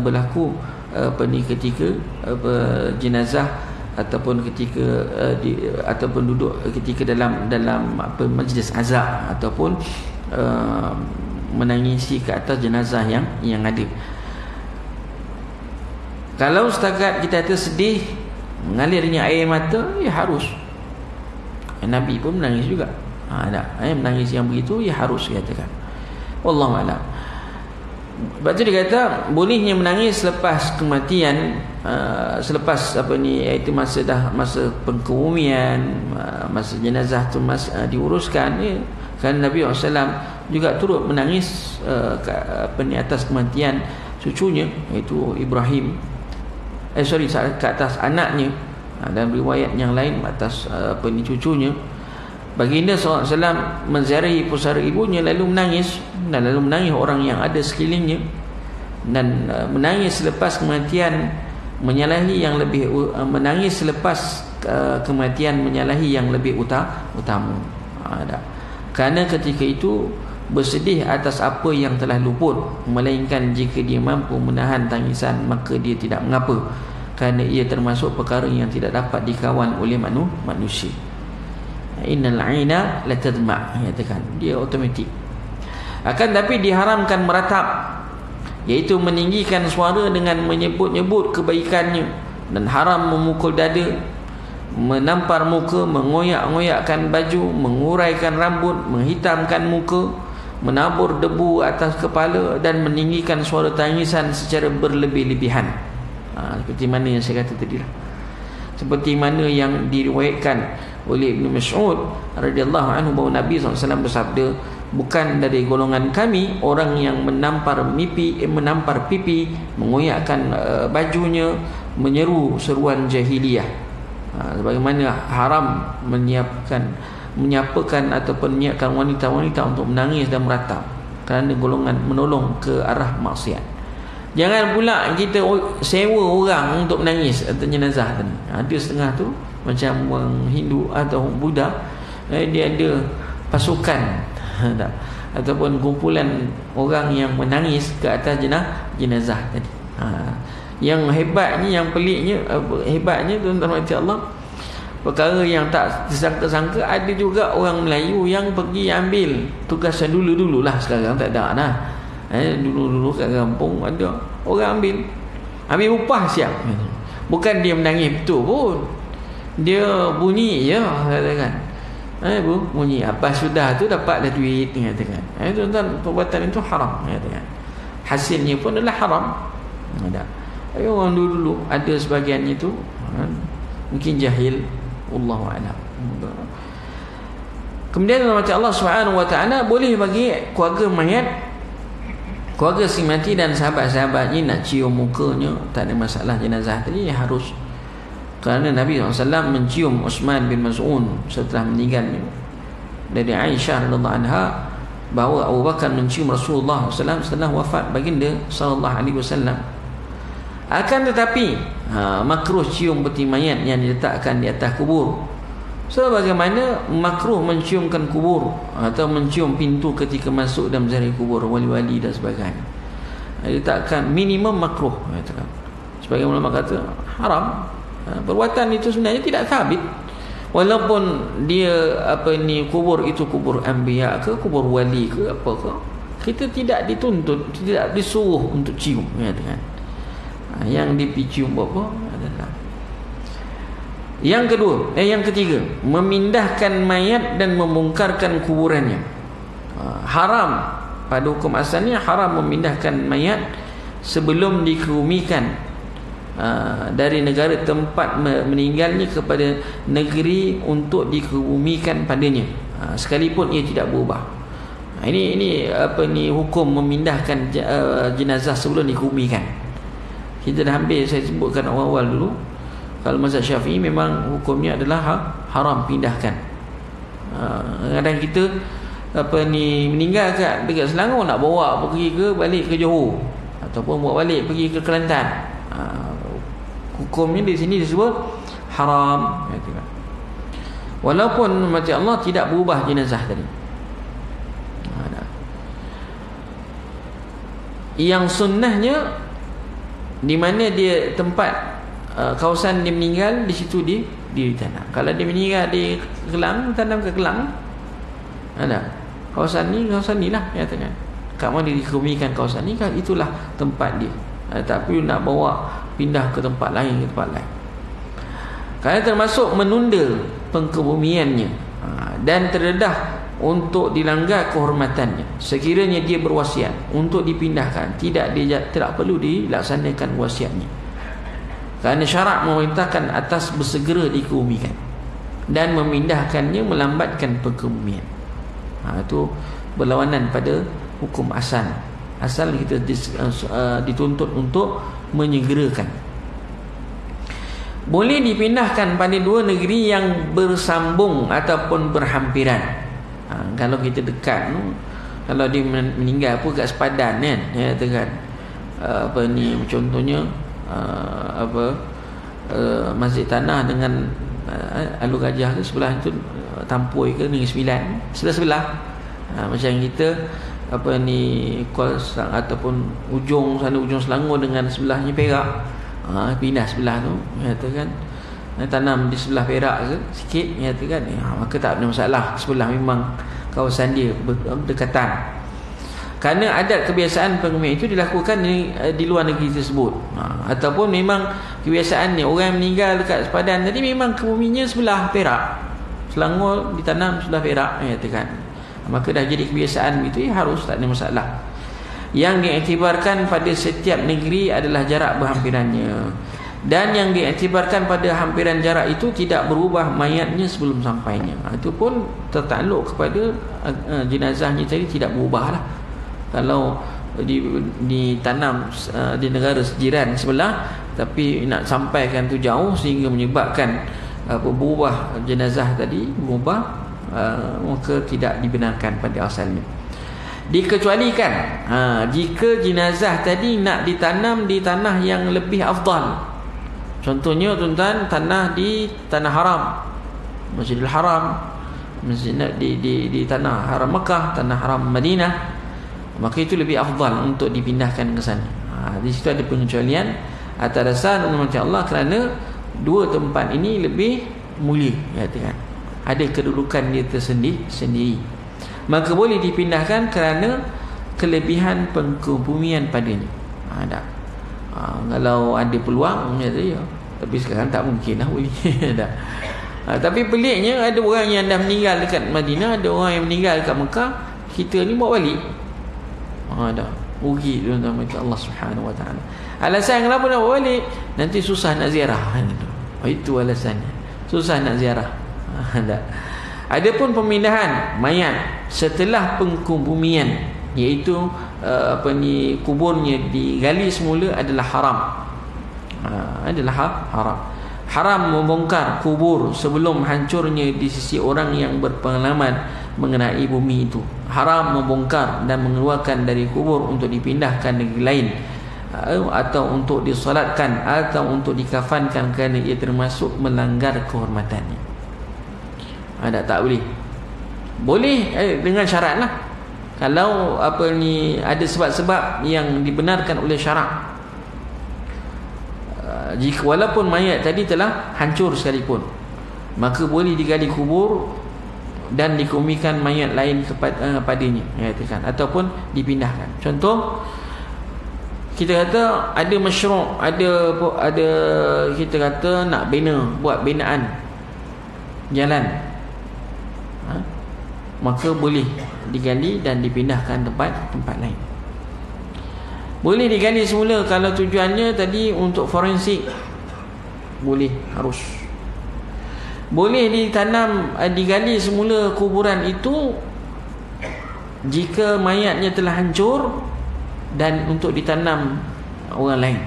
berlaku ketika jenazah ataupun ketika ataupun duduk ketika dalam majlis azab ataupun menangisi ke atas jenazah yang ada. Kalau setakat kita tersedih mengalirnya air mata, ya harus. Nabi pun menangis juga. Menangis yang begitu, ya harus, katakan. Wallahu a'lam. Sebab tu dia kata bolehnya menangis selepas kematian, selepas iaitu masa pengkebumian, masa jenazah tu diuruskan, ya. Kerana Nabi SAW juga turut menangis atas kematian cucunya, iaitu Ibrahim, ke atas anaknya. Dalam riwayat yang lain atas cucunya. Baginda SAW menziarahi pusara ibunya, lalu menangis orang yang ada sekelilingnya, dan menangis selepas kematian menyalahi yang lebih menangis selepas kematian menyalahi yang lebih utama. Kerana ketika itu bersedih atas apa yang telah luput, melainkan jika dia mampu menahan tangisan, maka dia tidak mengapa, kerana ia termasuk perkara yang tidak dapat dikawan oleh manusia. Innal aina latadma, katakan, dia automatik. Tapi diharamkan meratap, iaitu meninggikan suara dengan menyebut-nyebut kebaikannya, dan haram memukul dada, menampar muka, mengoyak-ngoyakkan baju, menguraikan rambut, menghitamkan muka, menabur debu atas kepala, dan meninggikan suara tangisan secara berlebih-lebihan. Seperti mana yang saya kata tadi lah. Seperti mana yang diriwayatkan oleh Ibnu Mas'ud radhiyallahu anhu bahawa Nabi SAW bersabda, bukan dari golongan kami orang yang menampar pipi, mengoyakkan bajunya, menyeru seruan jahiliyah. Bagaimana haram menyapakan ataupun menyiapkan wanita-wanita untuk menangis dan meratap kerana golongan menolong ke arah maksiat. Jangan pula kita sewa orang untuk menangis atau jenazah tadi. Ada setengah tu macam orang Hindu atau Buddha, dia ada pasukan ataupun kumpulan orang yang menangis ke atas jenazah tadi. Yang hebatnya, yang peliknya, hebatnya tuan-tuan mati Allah, perkara yang tak disangka-sangka, ada juga orang Melayu yang pergi ambil tugasan dulu-dululah, sekarang tak ada dah. Dulu-dulu kat kampung ada orang ambil upah siap. Bukan dia menangis betul pun, dia bunyi je katakan. Bunyi apa sudah tu dapatlah duit katakan. Tuan-tuan, perbuatan itu haram katakan. Hasilnya pun adalah haram. Ada. Orang dulu ada sebahagiannya tu mungkin jahil, wallahu a'lam. Kemudian Allah Subhanahu wa taala boleh bagi keluarga mayat, keluarga si mati dan sahabat-sahabatnya nak cium mukanya, tak ada masalah. Jenazah tadi harus, kerana Nabi SAW mencium Uthman bin Maz'un setelah meninggalnya. Dari Aisyah radhiyallahu anha bahawa Abu Bakar mencium Rasulullah SAW setelah wafat baginda sallallahu alaihi wasallam. Akan tetapi makruh cium peti mayat yang diletakkan di atas kubur. Sebagaimana makruh menciumkan kubur atau mencium pintu ketika masuk dan menziarahi kubur wali-wali dan sebagainya. Diletakkan minimum makruh. Sebagai ulama kata haram. Perbuatan itu sebenarnya tidak sabit. Walaupun dia kubur itu kubur anbiya ke, kubur wali ke, apa ke, kita tidak dituntut, tidak disuruh untuk cium, kan? Yang dipicium apa adalah yang ketiga, memindahkan mayat dan membongkarkan kuburannya. Haram pada hukum asalnya, haram memindahkan mayat sebelum dikebumikan dari negara tempat meninggalnya kepada negeri untuk dikebumikan padanya, sekalipun ia tidak berubah. Ini hukum memindahkan jenazah sebelum dikebumikan. Kita dah hampir saya sebutkan awal-awal dulu. Kalau mazhab Syafi'i memang hukumnya adalah haram pindahkan. Kadang kita meninggal dekat Selangor, nak bawa pergi ke balik ke Johor ataupun bawa balik pergi ke Kelantan. Hukumnya di sini disebut haram. Walaupun mati Allah tidak berubah jenazah tadi. Yang sunnahnya di mana dia tempat kawasan dia meninggal, di situ ditanam. Kalau dia meninggal di Kelang, tanam ke Kelang. Ada kawasan ni lah katakan. Kat mana dikebumikan kawasan ni, kan itulah tempat dia. Tapi nak bawa pindah ke tempat lain, Kerana termasuk menunda pengkebumiannya dan terdedah untuk dilanggar kehormatannya. Sekiranya dia berwasiat untuk dipindahkan, tidak perlu dilaksanakan wasiatnya. Kerana syarak memerintahkan atas bersegera dikebumikan, dan memindahkannya melambatkan pengkebumian. Itu berlawanan pada hukum asal. Asal kita dituntut untuk menyegerakan. Boleh dipindahkan pada dua negeri yang bersambung ataupun berhampiran. Kalau kita dekat, kalau dia meninggal pun kat sepadan kan, katakan contohnya Masjid Tanah dengan Alur Gajah tu sebelah tu, Tampoi ke Negeri Sembilan, sebelah-sebelah. Macam kita Kuala ataupun ujung sana, ujung Selangor dengan sebelahnya Perak, pindah sebelah tu, katakan tanam di sebelah Perak ke sikit, katakan maka tak ada masalah. Sebelah memang kawasan dia berdekatan. Kerana adat kebiasaan pengkebumian itu dilakukan di luar negeri tersebut, ataupun memang kebiasaan ni orang meninggal dekat sepadan tadi memang kebumiannya sebelah Perak, Selangor ditanam sebelah Perak, katakan. Maka dah jadi kebiasaan itu, harus, tak ada masalah. Yang diiktibarkan pada setiap negeri adalah jarak berhampirannya. Dan yang diiktibarkan pada hampiran jarak itu tidak berubah mayatnya sebelum sampainya. Itu pun tertakluk kepada jenazahnya tadi, tidak berubah lah. Kalau ditanam di negara sejiran sebelah, tapi nak sampaikan tu jauh sehingga menyebabkan berubah jenazah tadi, berubah, maka tidak dibenarkan pada asalnya. Dikecualikan jika jenazah tadi nak ditanam di tanah yang lebih afdal. Contohnya tuan-tuan, tanah di tanah haram, Masjidil Haram, masjid di tanah haram Mekah, tanah haram Madinah, maka itu lebih afdal untuk dipindahkan ke sana. Di situ ada pengecualian atas dasar rahmat Allah, kerana dua tempat ini lebih mulia, katakan ada kedudukan dia tersendiri, maka boleh dipindahkan kerana kelebihan pengkebumian padanya. Kalau ada peluang, ya, tapi sekarang tak mungkin lah boleh. Tapi peliknya, ada orang yang dah meninggal dekat Madinah, ada orang yang meninggal dekat Mekah, kita ni bawa balik. Dah rugi tuan-tuan, minta Allah Subhanahu wa taala. Alasan kenapa nak bawa balik? Nanti susah nak ziarah. Itu alasannya, susah nak ziarah. Adapun pemindahan mayat setelah pengkebumian, iaitu kuburnya digali semula, adalah haram. Haram membongkar kubur sebelum hancurnya di sisi orang yang berpengalaman mengenai bumi itu. Haram membongkar dan mengeluarkan dari kubur untuk dipindahkan negeri lain, atau untuk disolatkan, atau untuk dikafankan, kerana ia termasuk melanggar kehormatannya. Tak boleh. Boleh dengan syarat lah. Kalau ada sebab-sebab yang dibenarkan oleh syarak. Jika walaupun mayat tadi telah hancur sekalipun, maka boleh digali kubur dan dikumikan mayat lain padanya, ataupun dipindahkan. Contoh, kita kata ada masyru', ada kita kata nak buat binaan jalan, maka boleh digali dan dipindahkan tempat lain. Boleh digali semula kalau tujuannya tadi untuk forensik, boleh, harus. Boleh digali semula kuburan itu jika mayatnya telah hancur dan untuk ditanam orang lain.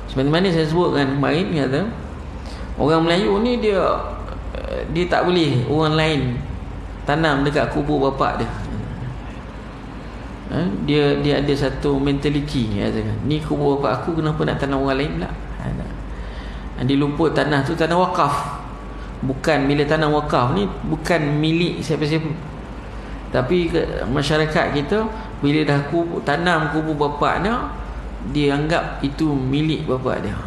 Seperti mana saya sebutkan kemarin, kata orang Melayu ni dia tak boleh orang lain tanam dekat kubur bapak dia. Dia ada satu mentaliti, ni kubur bapak aku, kenapa nak tanam orang lain pula? Dia lupa tanah tu tanah wakaf. Bukan, bila tanah wakaf ni bukan milik siapa-siapa, tapi masyarakat kita bila dah tanam kubur bapak dia anggap itu milik bapak dia.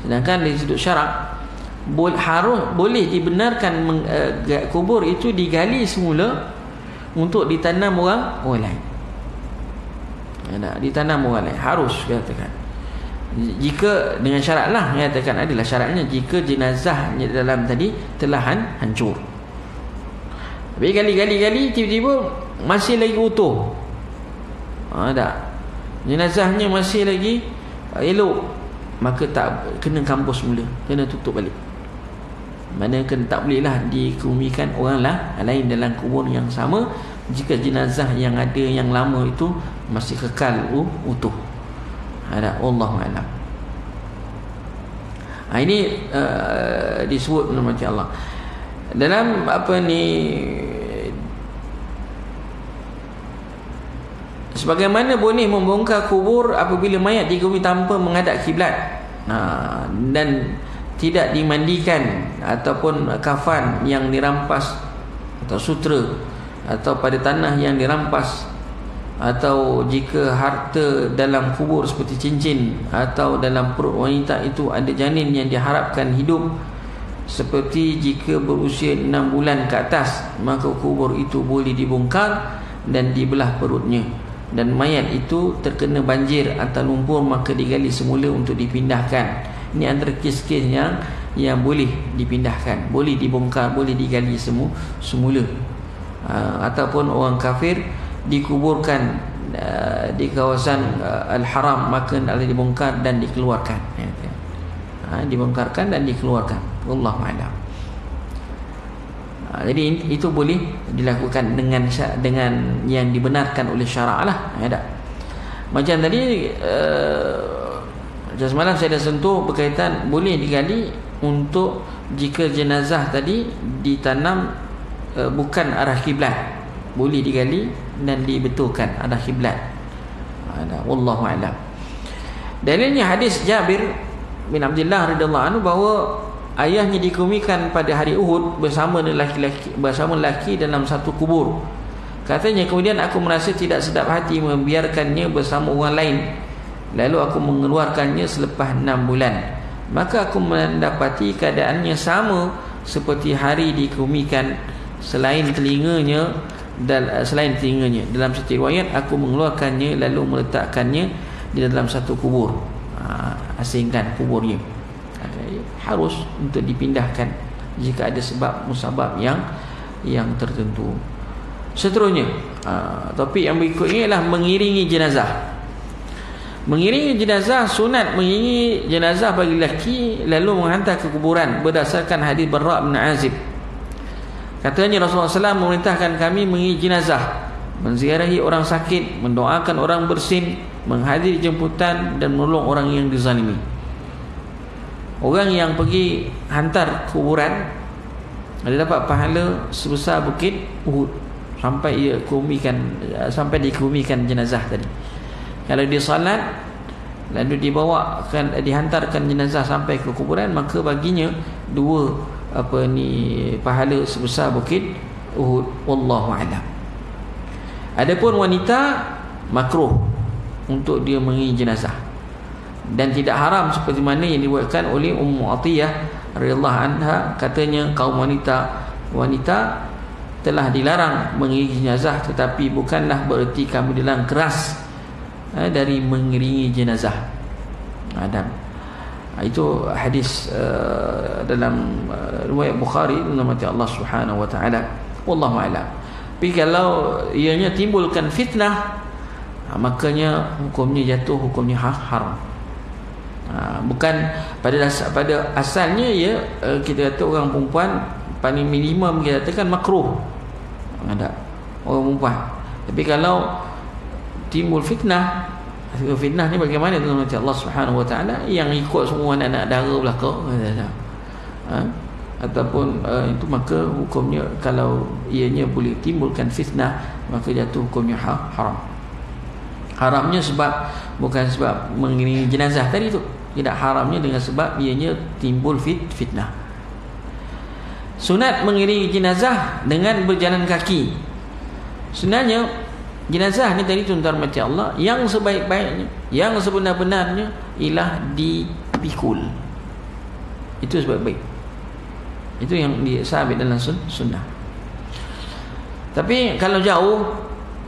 Sedangkan dari sudut syarak boleh dibenarkan kubur itu digali semula untuk ditanam orang lain. Ditanam orang lain, harus, katakan. Jika dengan syarat lah, katakan adalah syaratnya jika jenazahnya dalam tadi telah hancur. Tapi gali tiba-tiba masih lagi utuh, jenazahnya masih lagi elok, maka tak kena kampus mula, kena tutup balik. Mana tak bolehlah dikebumikan orang lain dalam kubur yang sama jika jenazah yang ada yang lama itu masih kekal utuh. Wallahu a'lam. Ini disebut nama Allah dalam sebagaimana boleh membongkar kubur apabila mayat digumi tanpa menghadap kiblat, dan tidak dimandikan, ataupun kafan yang dirampas, atau sutra, atau pada tanah yang dirampas, atau jika harta dalam kubur seperti cincin, atau dalam perut wanita itu ada janin yang diharapkan hidup, seperti jika berusia 6 bulan ke atas, maka kubur itu boleh dibongkar dan dibelah perutnya, dan mayat itu terkena banjir atau lumpur, maka digali semula untuk dipindahkan. Ini antara kes-kes yang boleh dipindahkan, boleh dibongkar, boleh digali semula. Ataupun orang kafir dikuburkan di kawasan Al-Haram, maka adalah dibongkar dan dikeluarkan. Dibongkarkan dan dikeluarkan. Wallahu a'lam. Jadi itu boleh dilakukan dengan yang dibenarkan oleh syarak lah. Macam tadi semalam saya dah sentuh berkaitan boleh digali untuk jika jenazah tadi ditanam bukan arah kiblat, boleh digali dan dibetulkan arah kiblat. Wallahu a'lam. Dalilnya hadis Jabir bin Abdullah radhiyallahu anhu bahawa ayahnya dikumikan pada hari Uhud bersama lelaki dalam satu kubur. Katanya, kemudian aku merasa tidak sedap hati membiarkannya bersama orang lain. Lalu aku mengeluarkannya selepas 6 bulan. Maka aku mendapati keadaannya sama seperti hari dikumikan selain telinganya. Dalam satu riwayat, aku mengeluarkannya lalu meletakkannya di dalam satu kubur. Asingkan kuburnya. Harus untuk dipindahkan jika ada sebab musabab yang tertentu. Seterusnya, topik yang berikutnya ialah mengiringi jenazah. Mengiringi jenazah, sunat mengiringi jenazah bagi lelaki lalu menghantar ke kuburan berdasarkan hadis Barra' bin Azib. Katanya Rasulullah SAW memerintahkan kami mengiringi jenazah, menziarahi orang sakit, mendoakan orang bersin, menghadiri jemputan dan menolong orang yang dizalimi. Orang yang pergi hantar kuburan ada dapat pahala sebesar bukit Uhud sampai dikumikan jenazah tadi. Kalau dia salat lalu dihantarkan jenazah sampai ke kuburan, maka baginya pahala sebesar bukit Uhud. Wallahu a'lam. Adapun wanita, makruh untuk dia mengiringi jenazah dan tidak haram seperti mana yang dibuatkan oleh Ummu Atiyah radhiyallahu anha. Katanya kaum wanita telah dilarang mengiringi jenazah, tetapi bukanlah bererti kami dilarang keras dari mengiringi jenazah. Dan itu hadis dalam riwayat Bukhari dalam hati Allah Subhanahu wa taala. Wallahu a'lam. Tapi kalau ianya timbulkan fitnah, makanya hukumnya jatuh, hukumnya haram. Bukan pada asalnya kita kata orang perempuan paling minimum kita katakan makruh, ada orang perempuan. Tapi kalau timbul fitnah ni bagaimana tu nanti Allah Subhanahu wa taala yang ikut semua anak dara belaka ataupun itu, maka hukumnya kalau ianya boleh timbulkan fitnah, maka jatuh hukumnya haram. Haramnya sebab bukan sebab mengiringi jenazah tadi tu, tidak haramnya dengan sebab ianya timbul fitnah. Sunat mengiringi jenazah dengan berjalan kaki. Sebenarnya jenazah ni tadi tuan-tuan mati Allah, yang sebaik-baiknya, yang sebenar-benarnya ialah dipikul. Itu sebaik-baik. Itu yang disabit dalam sunnah. Tapi kalau jauh,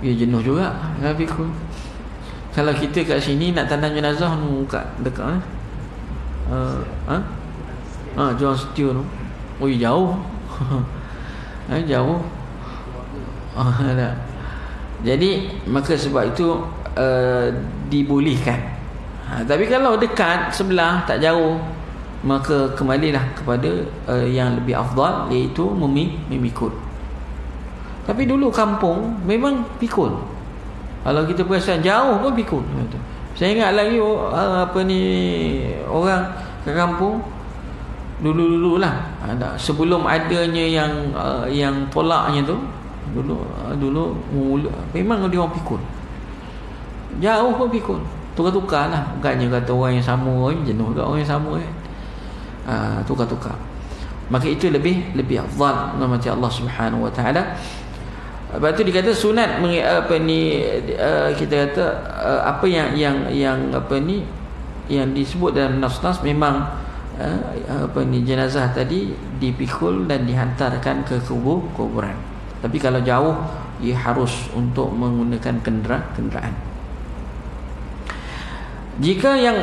jenuh juga kalau pikul. Kalau kita kat sini nak tandang jenazah kat dekat jual setiu tu, jauh. Jauh. Jadi maka sebab itu dibolehkan. Tapi kalau dekat sebelah tak jauh, maka kembalilah kepada yang lebih afdal, iaitu memikul. Tapi dulu kampung memang pikul. Kalau kita perasan jauh pun pikul. Saya ingat lagi orang ke kampung dulu-dululah, sebelum adanya yang tolaknya tu, dulu memang dia orang pikul. Jauh pun pikul. Tukar-tukar lah. Bukannya kata orang yang sama, jenuh kat orang yang sama tukar-tukar. Maka itu lebih afdal nama Allah Subhanahu wa taala. Lepas tu dikata sunat kita kata apa yang disebut dalam nas-nas memang jenazah tadi dipikul dan dihantarkan ke kuburan. Tapi kalau jauh, ia harus untuk menggunakan kenderaan. Jika yang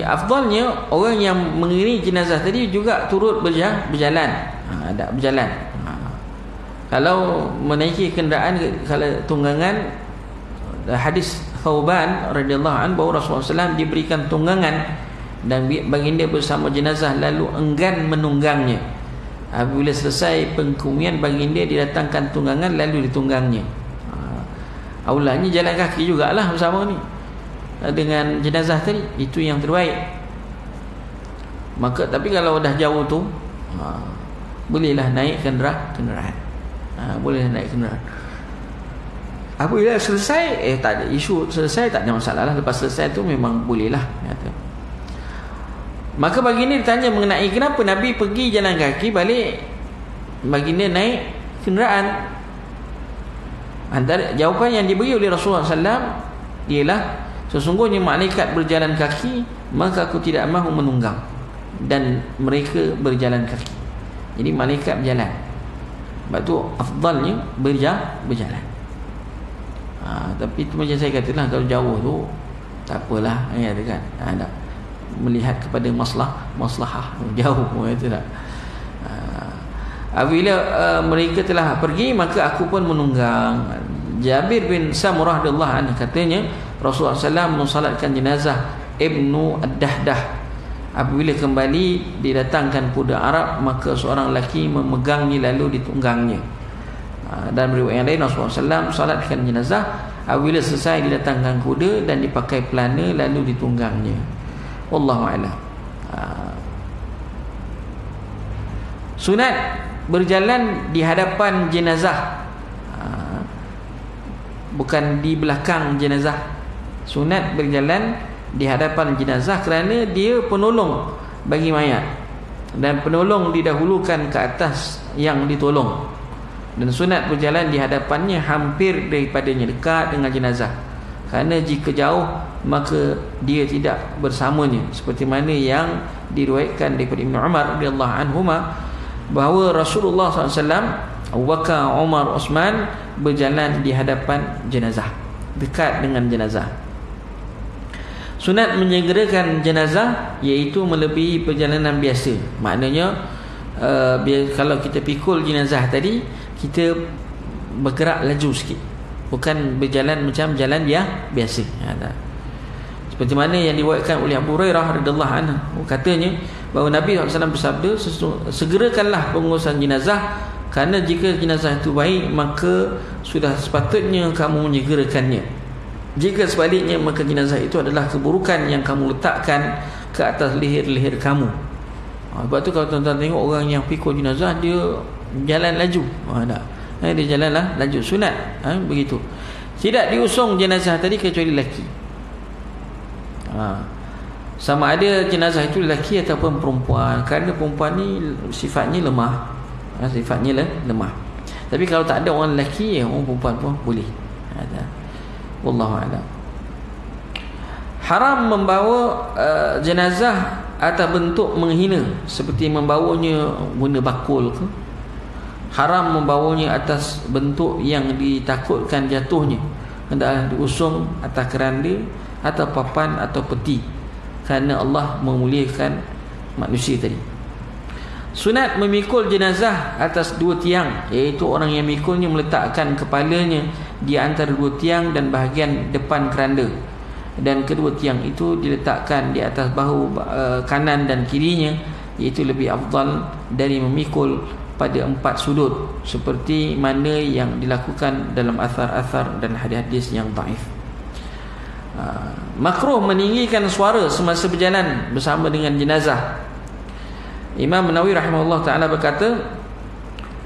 afdalnya, orang yang mengiringi jenazah tadi juga turut berjalan. Ada berjalan. Kalau menaiki kenderaan, kalau tunggangan, hadis Thauban radhiyallahu anhu bahawa Rasulullah SAW diberikan tunggangan dan baginda bersama jenazah lalu enggan menunggangnya. Apabila selesai pengkumian, baginda didatangkan tunggangan lalu ditunggangnya. Aulanya jalan kaki jugalah bersama ni dengan jenazah tadi, itu yang terbaik. Maka tapi kalau dah jauh tu, bolehlah naik kenderaan. Boleh naik kenderaan. Apabila selesai, tak ada isu, selesai tak ada masalah lah. Lepas selesai tu memang bolehlah, kata. Maka baginda ditanya mengenai kenapa Nabi pergi jalan kaki, balik baginda naik kenderaan. Antara jawapan yang diberi oleh Rasulullah SAW ialah, sesungguhnya malaikat berjalan kaki, maka aku tidak mahu menunggang, dan mereka berjalan kaki. Jadi malaikat berjalan, sebab tu afdalnya berjalan. Tapi itu macam saya katalah, kalau jauh tu tak apalah, ya kan, tak melihat kepada maslahah jauh, kata tak. Apabila mereka telah pergi, maka aku pun menunggang. Jabir bin Samurah radhiyallahu anhu katanya, Rasulullah SAW mensolatkan jenazah Ibnu Ad-Dahdah. Apabila kembali didatangkan kuda Arab, maka seorang lelaki memegangnya lalu ditunggangnya. Dan riwayat yang lain, Rasulullah SAW solatkan jenazah, apabila selesai didatangkan kuda dan dipakai pelana lalu ditunggangnya. Wallahu a'lam. Sunat berjalan di hadapan jenazah, bukan di belakang jenazah. Sunat berjalan di hadapan jenazah kerana dia penolong bagi mayat, dan penolong didahulukan ke atas yang ditolong. Dan sunat berjalan di hadapannya hampir daripadanya, dekat dengan jenazah. Kerana jika jauh, maka dia tidak bersamanya, seperti mana yang diriwayatkan daripada Ibnu Umar radhiyallahu anhuma, bahawa Rasulullah SAW, Abu Bakar, Umar, Uthman berjalan di hadapan jenazah, dekat dengan jenazah. Sunat menyegerakan jenazah iaitu melebihi perjalanan biasa. Maknanya kalau kita pikul jenazah tadi, kita bergerak laju sikit, bukan berjalan macam jalan biasa. Seperti mana yang diriwayatkan oleh Abu Hurairah radhiyallahu anhu, katanya bahawa Nabi SAW bersabda, segerakanlah pengurusan jenazah, kerana jika jenazah itu baik, maka sudah sepatutnya kamu menyegerakannya. Jika sebaliknya, maka jenazah itu adalah keburukan yang kamu letakkan ke atas leher-leher kamu. Sebab tu kalau tuan-tuan tengok orang yang pikul jenazah, dia jalan laju. Dia jalanlah laju. Sunat begitu. Tidak diusung jenazah tadi kecuali lelaki. Sama ada jenazah itu lelaki ataupun perempuan, kerana perempuan ni sifatnya lemah. Sifatnya lemah. Tapi kalau tak ada orang lelaki, orang perempuan pun boleh. Wallahu a'lam. Haram membawa jenazah atas bentuk menghina, seperti membawanya guna bakul ke. Haram membawanya atas bentuk yang ditakutkan jatuhnya, hendaklah diusung atas keranda atau papan atau peti, kerana Allah memuliakan manusia tadi. Sunat memikul jenazah atas dua tiang, iaitu orang yang mikulnya meletakkan kepalanya di antara dua tiang dan bahagian depan keranda, dan kedua tiang itu diletakkan di atas bahu kanan dan kirinya, iaitu lebih afdal dari memikul pada empat sudut, seperti mana yang dilakukan dalam athar-athar dan hadis-hadis yang dhaif. Makruh meninggikan suara semasa berjalan bersama dengan jenazah. Imam Nawawi rahimahullah ta'ala berkata,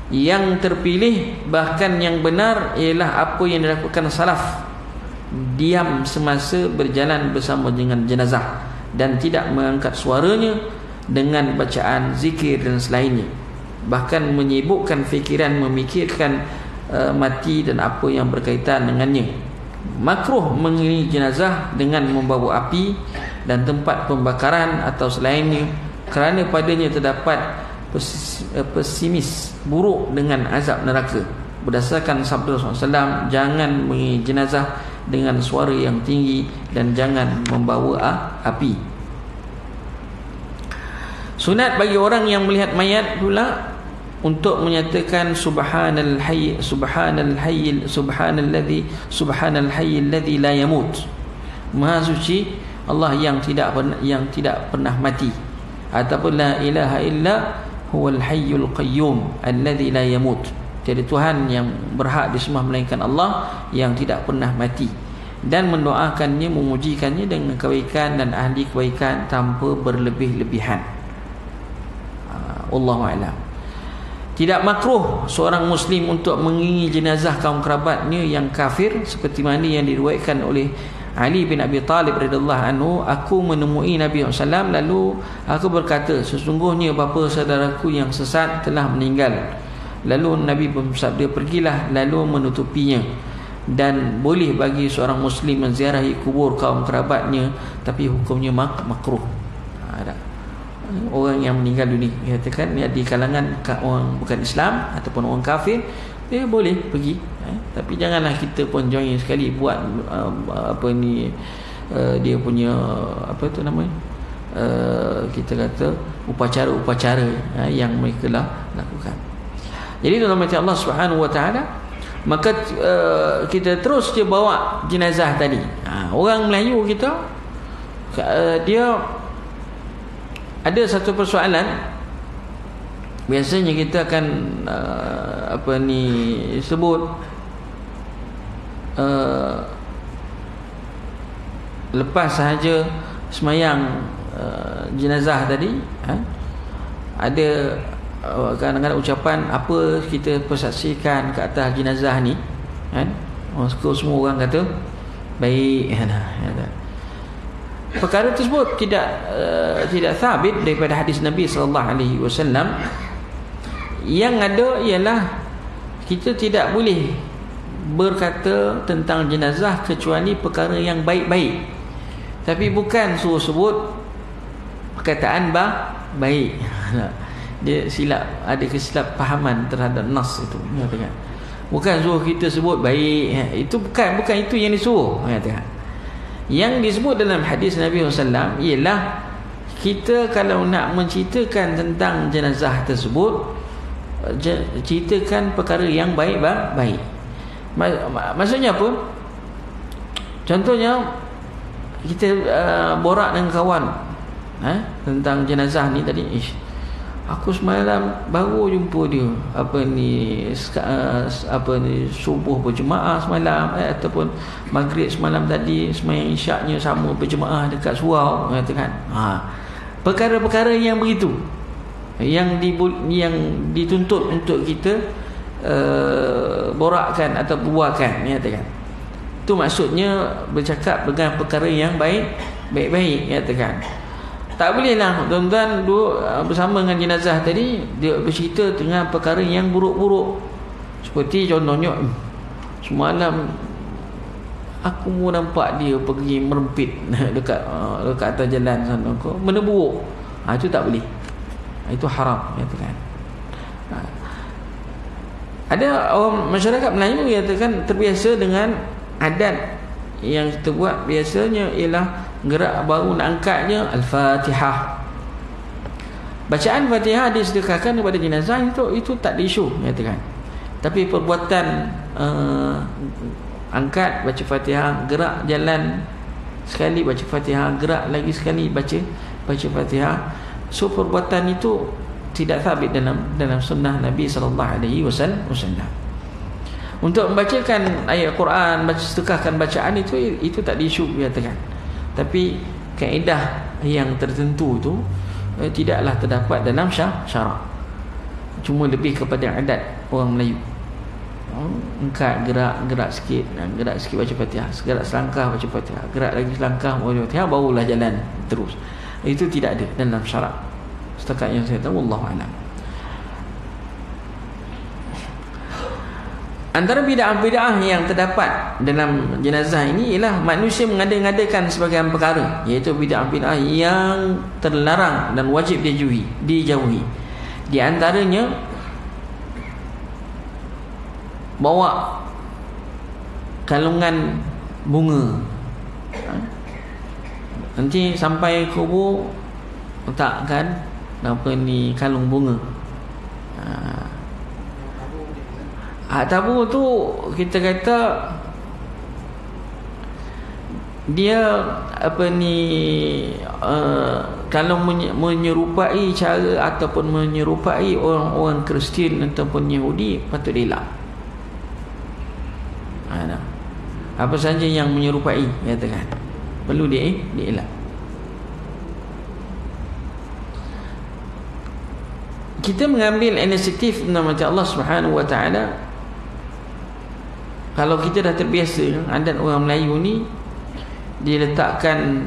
yang terpilih bahkan yang benar ialah apa yang dilakukan salaf, diam semasa berjalan bersama dengan jenazah dan tidak mengangkat suaranya dengan bacaan zikir dan selainnya, bahkan menyibukkan fikiran memikirkan mati dan apa yang berkaitan dengannya. Makruh mengiringi jenazah dengan membawa api dan tempat pembakaran atau selainnya, kerana padanya terdapat pesimis buruk dengan azab neraka. Berdasarkan sabda Rasulullah SAW, jangan mengiringi jenazah dengan suara yang tinggi dan jangan membawa api. Sunat bagi orang yang melihat mayat pula untuk menyatakan subhanal hayy alladhi la yamut. Maha suci Allah yang tidak pernah mati, ataupun la ilaha illa huwal hayyul qayyum alladhi la yamut. Jadi Tuhan yang berhak disembah melainkan Allah yang tidak pernah mati, dan mendoakannya, memujikannya dengan kebaikan dan ahli kebaikan tanpa berlebih-lebihan. Wallahu a'lam. Tidak makruh seorang muslim untuk mengiringi jenazah kaum kerabatnya yang kafir, seperti mana yang diriwayatkan oleh Ali bin Abi Talib radhiyallahu anhu. Aku menemui Nabi SAW, lalu aku berkata, sesungguhnya bapa saudaraku yang sesat telah meninggal. Lalu Nabi bersabda, pergilah lalu menutupinya. Dan boleh bagi seorang muslim menziarahi kubur kaum kerabatnya, tapi hukumnya makruh. Orang yang meninggal dunia, katakan di kalangan orang bukan Islam ataupun orang kafir, dia boleh pergi, tapi janganlah kita pun join sekali buat dia punya kita kata upacara-upacara yang mereka lah lakukan. Jadi dalam hati Allah Subhanahu Wa Taala, maka kita terus je bawa jenazah tadi. Orang Melayu kita, dia ada satu persoalan. Biasanya kita akan sebut lepas sahaja semayang jenazah tadi, ada kadang-kadang ucapan apa kita persaksikan ke atas jenazah ni, kan? Semua orang kata baik. Perkara tersebut tidak sabit daripada hadis Nabi sallallahu alaihi wasallam. Yang ada ialah kita tidak boleh berkata tentang jenazah kecuali perkara yang baik-baik, tapi bukan suruh sebut perkataan baik. Dia silap, ada kesilapfahaman terhadap nas itu, katakan. Bukan suruh kita sebut baik, itu bukan itu yang disuruh, katakan. Yang disebut dalam hadis Nabi SAW ialah kita kalau nak menceritakan tentang jenazah tersebut, ceritakan perkara yang baik. Maksudnya apa? Contohnya kita borak dengan kawan tentang jenazah ni tadi. Aku semalam baru jumpa dia, subuh berjemaah semalam, ataupun maghrib semalam tadi sembahyang isyaknya sama berjemaah dekat surau, katakan. Perkara-perkara yang begitu yang dituntut untuk kita borakkan atau buahkan, katakan. Itu maksudnya bercakap dengan perkara yang baik-baik, katakan. Tak bolehlah tuan-tuan duduk bersama dengan jenazah tadi, dia bercerita dengan perkara yang buruk-buruk. Seperti contohnya, semalam aku nampak dia pergi merempit dekat atas jalan sana, benda buruk. Itu tak boleh, itu haram, katakan. Ada orang masyarakat Melayu katakan terbiasa dengan adat yang kita buat biasanya ialah gerak baru nak angkatnya Al-Fatihah. Bacaan Fatihah disedekahkan kepada jenazah, itu tak ada isu, katakan. Tapi perbuatan angkat, baca Fatihah, gerak jalan sekali baca Fatihah, gerak lagi sekali baca Fatihah, so perbuatan itu tidak sabit dalam sunnah Nabi sallallahu alaihi wasallam. Untuk membacakan ayat Quran, sedekahkan bacaan itu tak ada isu, katakan. Tapi kaedah yang tertentu tu tidaklah terdapat dalam syarak. Cuma lebih kepada adat orang Melayu. Gerak sikit baca Fatihah, gerak selangkah baca Fatihah, gerak lagi selangkah baca Fatihah, barulah jalan terus. Itu tidak ada dalam syarak. Setakat yang saya tahu, wallahu a'lam. Antara bid'ah-bid'ah yang terdapat dalam jenazah ini ialah manusia mengada-ngadakan sebagian perkara, iaitu bid'ah-bid'ah yang terlarang dan wajib dijauhi. Di antaranya bawa kalungan bunga. Nanti sampai kubur letakkan kalung bunga. Tabur tu kita kata dia kalau menyerupai cara ataupun menyerupai orang-orang Kristian ataupun Yahudi, patut dielak. Apa saja yang menyerupai, katakan, perlu dielak. Kita mengambil inisiatif nama Allah Subhanahu Wa Taala. Kalau kita dah terbiasa, adat orang Melayu ni, dia letakkan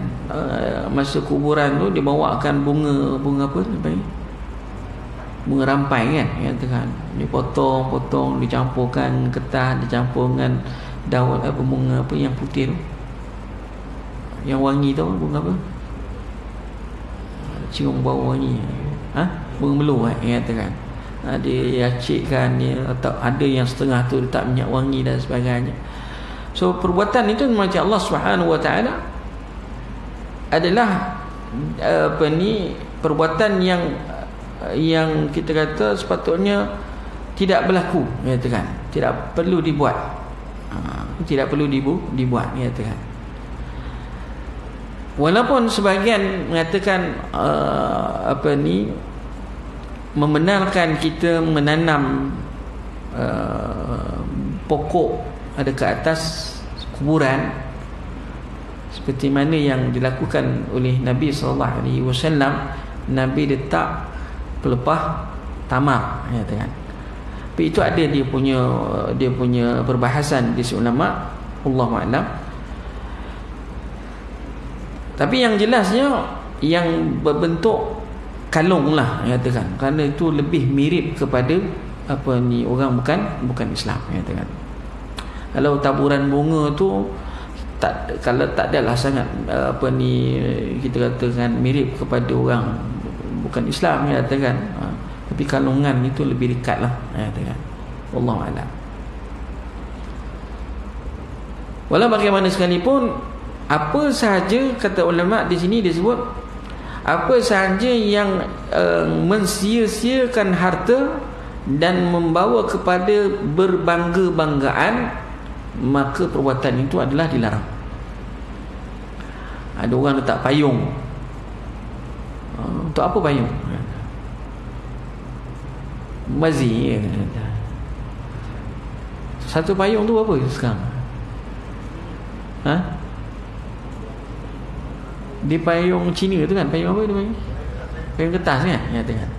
masa kuburan tu, dia bawakan bunga apa ni, bunga rampai kan, katakan, dia potong, dicampurkan kertas, dicampur dengan daun bunga apa yang putih tu, yang wangi tu, bunga apa, cium bau wangi, bunga melur katakan. Dia yacikkan, atau ada yang setengah tu letak minyak wangi dan sebagainya. So perbuatan itu macam Allah Subhanahu Wa Taala adalah perbuatan yang kita kata sepatutnya tidak berlaku, katakan, tidak perlu dibuat, dibuat, katakan. Walaupun sebahagian mengatakan membenarkan kita menanam pokok ada ke atas kuburan, seperti mana yang dilakukan oleh Nabi SAW. Nabi letak pelepah tamar, katakan. Tapi itu ada dia punya perbahasan di ulama, Allahu a'lam. Tapi yang jelasnya yang berbentuk kalung lah, katakan, kerana itu lebih mirip kepada orang bukan Islam, katakan. Kalau taburan bunga tu kalau tak adalah sangat kita katakan mirip kepada orang bukan Islam, katakan. Tapi kalungan itu lebih dekat lah, katakan. Wallahu a'lam. Walau bagaimana sekalipun, apa sahaja, kata ulama di sini disebut, apa sahaja yang mensia-siakan harta dan membawa kepada berbangga-banggaan, maka perbuatan itu adalah dilarang. Ada orang letak payung. Untuk apa payung? Bazir. Satu payung tu apa sekarang? Di payung Cina tu kan, payung apa dia panggil? Payung kertas kan? Ya, tengok.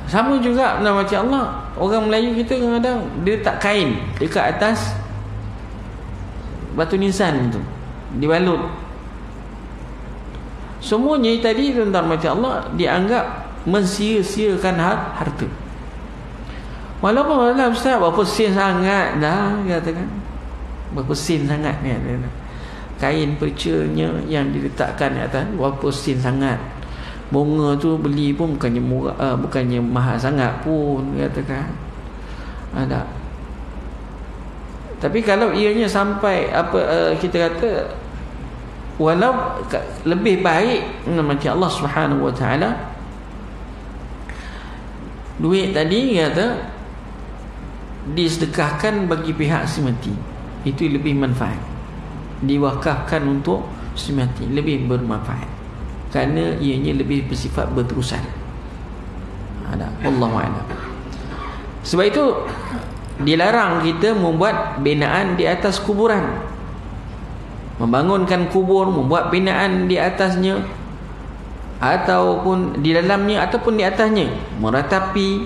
Sama juga nama macam Allah, orang Melayu kita kadang-kadang dia letak kain dekat atas batu nisan tu, dibalut. Semuanya tadi tentang macam Allah dianggap mensia-siakan harta. Walaupun Ustaz, berapa sen sangat dah, katakan, berapa sen sangat ni, kain percanya yang diletakkan di atas, berapa sen sangat. Bunga tu beli pun bukannya murah, bukannya mahal sangat pun, katakan. Ada. Tapi kalau ianya sampai kita kata, walau lebih baik macam Allah Subhanahu Wa Taala, duit tadi kata disedekahkan bagi pihak semati, itu lebih manfaat. Diwakafkan untuk semati, lebih bermanfaat, kerana ianya lebih bersifat berterusan. Wallahu a'lam. Sebab itu dilarang kita membuat binaan di atas kuburan, membangunkan kubur, membuat binaan di atasnya, ataupun di dalamnya ataupun di atasnya, meratapi,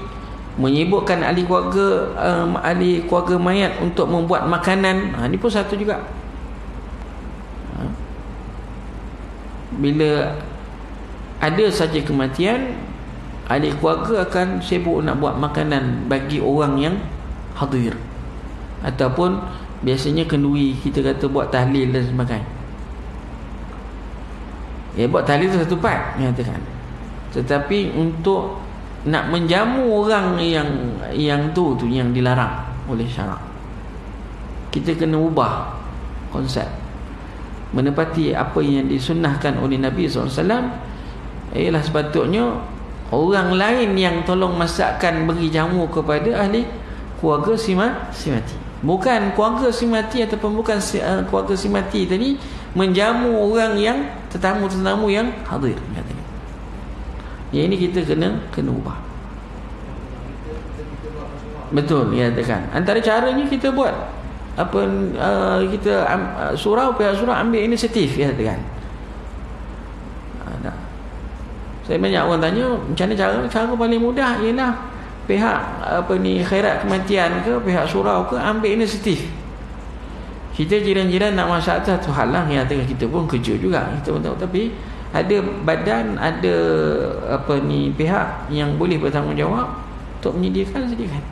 menyibukkan ahli keluarga mayat untuk membuat makanan. Ini pun satu juga. Bila ada saja kematian, ahli keluarga akan sibuk nak buat makanan bagi orang yang hadir, ataupun biasanya kenduri, kita kata buat tahlil dan sebagainya. Buat tahlil itu satu part, nyatakan. Tetapi untuk nak menjamu orang yang tu yang dilarang oleh syarak, kita kena ubah konsep, menepati apa yang disunnahkan oleh Nabi SAW. Ialah sepatutnya orang lain yang tolong masakkan, beri jamu kepada ahli keluarga si mati. Bukan keluarga si mati ataupun bukan keluarga si mati tadi menjamu orang yang tetamu-tetamu yang hadir, katanya. Yang ini kita kena ubah. Betul, ya katakan. Antara caranya kita buat apa, kita pihak surau ambil inisiatif, ya katakan. Saya banyak orang tanya macam mana cara paling mudah ialah pihak khairat kematian ke pihak surau ke ambil inisiatif. Kita jiran-jiran nak masak satu halang, yang tengah kita pun kerja juga, kita pun tahu, tapi ada badan, ada pihak yang boleh bertanggungjawab untuk menyediakan, sediakan.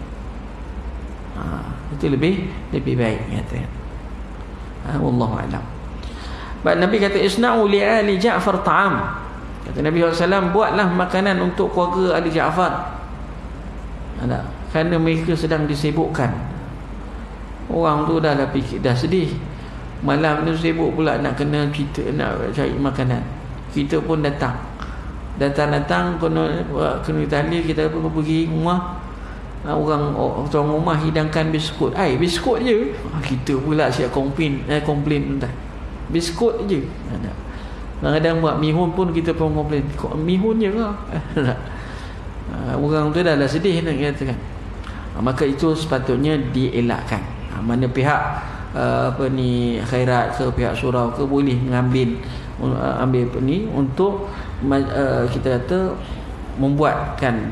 Itu lebih baik, kata. Wallahu a'lam. Nabi kata isna'u li ali Ja'far ta'am. Kata Nabi SAW, buatlah makanan untuk keluarga Ali Ja'far. Kerana mereka sedang disibukkan. Orang tu dah fikir, dah sedih. Malam tu sibuk pula nak kena cerita, nak cari makanan. Kita pun datang, kena tali, kita pergi rumah. Orang rumah hidangkan biskut. Biskut je. Kita pula siap komplain entah. Biskut je. Kadang-kadang buat mihun pun kita pun komplain. Mihun je lah. Orang tu dah sedih nak katakan. Maka itu sepatutnya dielakkan. Mana pihak khairat ke pihak surau ke boleh ambil untuk kita kata membuatkan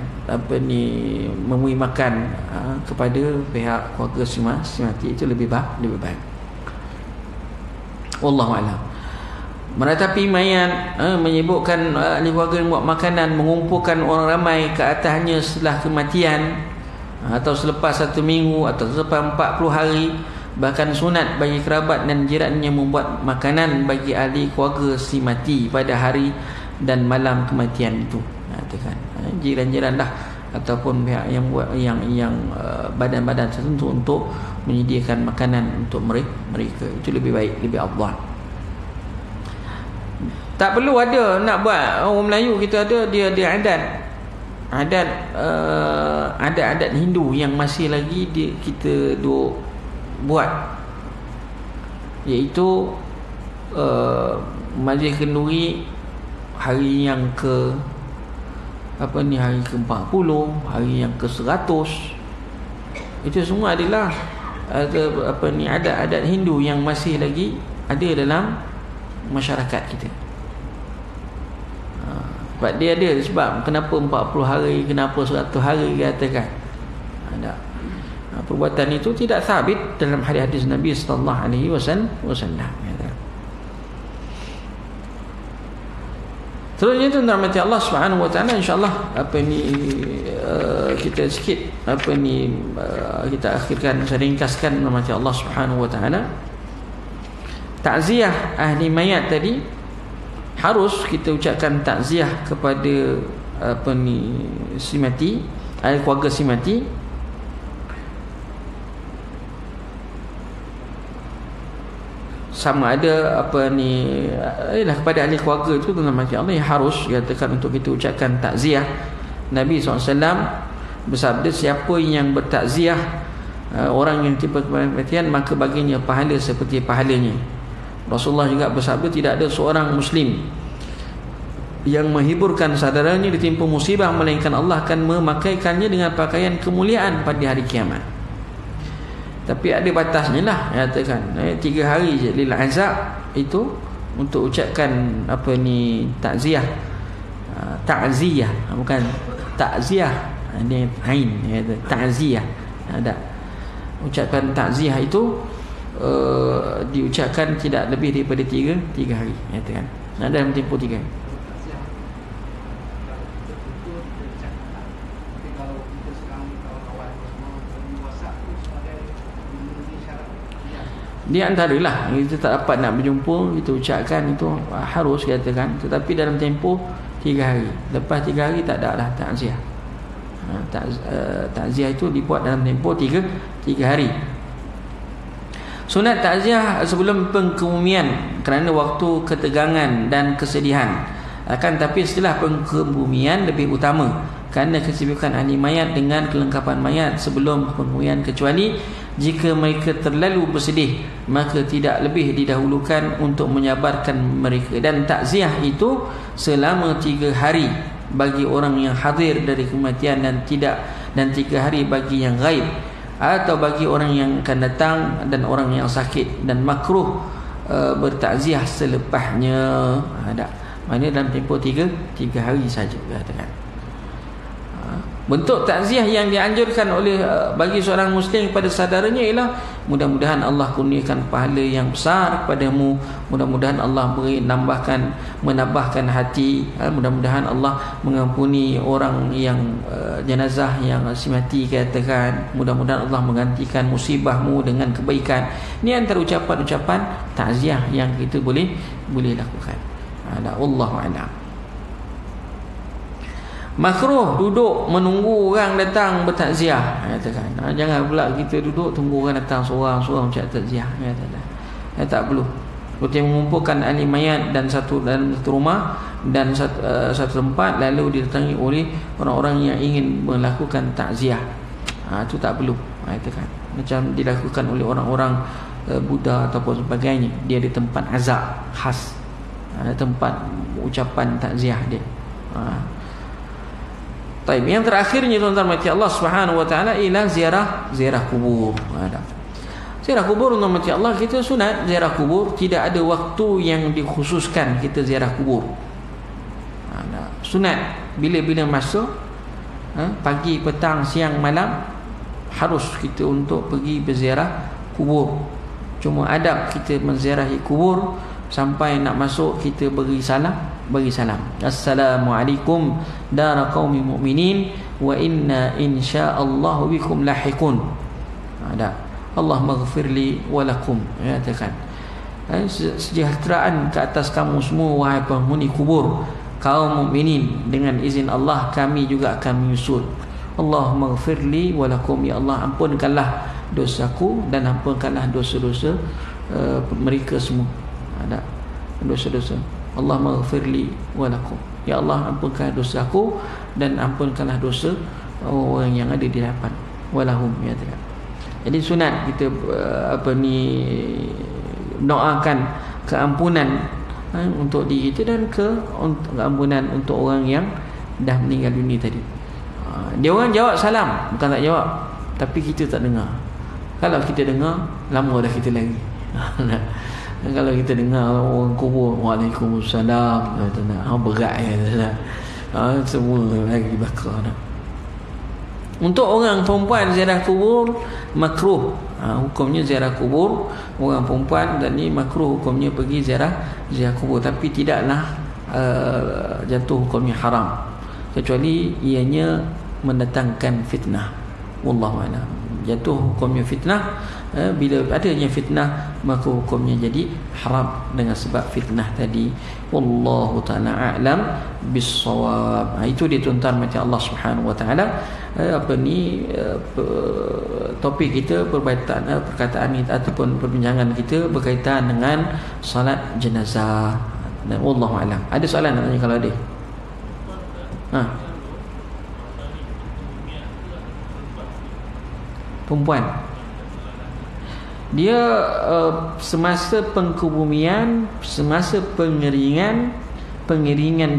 memberi makan kepada pihak keluarga si mati. Itu lebih baik. Wallahu a'lam. Meratapi mayat, menyibukkan ahli keluarga yang buat makanan, mengumpulkan orang ramai ke atasnya setelah kematian, atau selepas 1 minggu atau selepas 40 hari. Bahkan sunat bagi kerabat dan jirannya membuat makanan bagi ahli keluarga si mati pada hari dan malam kematian itu. Katakan jiran-jiran dah ataupun pihak yang buat yang badan-badan tertentu untuk menyediakan makanan untuk mereka. Itu lebih baik, lebih afdal. Tak perlu ada nak buat. Orang Melayu kita ada dia adat Hindu yang masih lagi kita duk buat, iaitu majlis kenduri hari yang hari ke-40, hari yang ke-100. Itu semua adalah adat Hindu yang masih lagi ada dalam masyarakat kita. Sebab dia ada sebab kenapa 40 hari, kenapa 100 hari katakan. Ada perbuatan itu tidak sabit dalam hadis Nabi sallallahu alaihi wasallam. Seterusnya itu rahmat Allah Subhanahu wa taala, insyaallah kita sikit kita akhirkan, saya ringkaskan rahmat Allah Subhanahu wa taala. Takziah ahli mayat tadi harus kita ucapkan takziah kepada si mati, ahli keluarga si mati. Sama ada kepada ahli keluarga itu dalam hati Allah yang harus dikatakan untuk kita ucapkan takziah. Nabi SAW bersabda, siapa yang bertakziah orang yang tiba kematian, maka baginya pahala seperti pahalanya. Rasulullah juga bersabda, tidak ada seorang Muslim yang menghiburkan saudaranya ditimpa musibah, melainkan Allah akan memakaikannya dengan pakaian kemuliaan pada hari kiamat. Tapi ada batasnya lah, katakan 3 hari je lil azab itu untuk ucapkan takziah. Takziah bukan takziah, ini ain, takziah. Ada ucapkan takziah itu diucapkan tidak lebih daripada 3 hari, katakan. Ada dalam tempoh 3 hari. Di antaralah kita tak dapat nak berjumpa, kita ucapkan itu harus katakan, tetapi dalam tempoh 3 hari. Lepas 3 hari tak ada dah takziah. Takziah itu dibuat dalam tempoh 3 hari. Sunat takziah sebelum pengkebumian kerana waktu ketegangan dan kesedihan. Akan tapi setelah pengkebumian lebih utama kerana kesibukan ahli mayat dengan kelengkapan mayat sebelum penuaian, kecuali jika mereka terlalu bersedih, maka tidak lebih didahulukan untuk menyabarkan mereka. Dan takziah itu selama 3 hari bagi orang yang hadir dari kematian, dan 3 hari bagi yang gaib atau bagi orang yang akan datang dan orang yang sakit. Dan makruh bertakziah selepasnya. Ada maknanya dalam tempoh 3 hari saja katakan. Bentuk takziah yang dianjurkan oleh bagi seorang muslim kepada saudaranya ialah mudah-mudahan Allah kurniakan pahala yang besar kepadamu, mudah-mudahan Allah beri menambahkan hati, mudah-mudahan Allah mengampuni orang yang jenazah yang mati katakan, mudah-mudahan Allah menggantikan musibahmu dengan kebaikan. Ini antara ucapan-ucapan takziah yang kita boleh lakukan. Wallahu a'lam. Makruh duduk menunggu orang datang bertakziah, katakan. Jangan pula kita duduk tunggu orang datang seorang-seorang macam takziah, tak perlu. Seperti mengumpulkan ahli mayat dan satu rumah dan satu tempat, lalu didatangi oleh orang-orang yang ingin melakukan takziah. Itu tak perlu, katakan. Macam dilakukan oleh orang-orang Buddha ataupun sebagainya. Dia ada tempat azab khas, tempat ucapan takziah dia. Baik, yang terakhirnya tuan-tuan mati Allah Subhanahu wa taala ialah ziarah kubur. Ziarah kubur tuan-tuan mati Allah, kita sunat ziarah kubur, tidak ada waktu yang dikhususkan kita ziarah kubur. Sunat bila-bila masa, pagi, petang, siang, malam, harus kita untuk pergi berziarah kubur. Cuma adab kita menziarahi kubur, sampai nak masuk kita bagi salam. Assalamualaikum dara qaumi mu'minin wa inna insyaallah bikum lahiqun. Ada Allah maghfirli wa lakum, katakan. Sejahteraan ke atas kamu semua wahai penghuni kubur kaum mukminin, dengan izin Allah kami juga akan menyusul. Allah maghfirli wa lakum, ya Allah ampunkanlah dosaku dan ampunkanlah dosa-dosa mereka semua. Ada dosa-dosa. Allah maghfirli wa lakum, ya Allah ampunkan dosaku dan ampunkanlah dosa orang yang ada di hadapan walahum, ya Allah. Jadi sunat kita doakan keampunan untuk diri kita dan keampunan untuk orang yang dah meninggal dunia tadi. Dia orang jawab salam, bukan tak jawab, tapi kita tak dengar. Kalau kita dengar, lama dah kita lari. Kalau kita dengar orang kubur, Waalaikumsalam, berat ya, semua lagi bakar. Untuk orang perempuan ziarah kubur makruh, hukumnya ziarah kubur orang perempuan, dan ni makruh hukumnya pergi ziarah kubur, tapi tidaklah jatuh hukumnya haram, kecuali ianya mendatangkan fitnah. Wallahu a'lam. Jatuh hukumnya fitnah, bila adanya fitnah maka hukumnya jadi haram dengan sebab fitnah tadi. Wallahu ta'ala a'lam bis-shawab. Itu dia tuan-tuan mati Allah Subhanahu wa taala. Topik kita, perkataan kita ataupun perbincangan kita berkaitan dengan salat jenazah. Dan wallahu a'lam. Ada soalan nak tanya kalau ada? Perempuan dia semasa pengkebumian, semasa pengeringan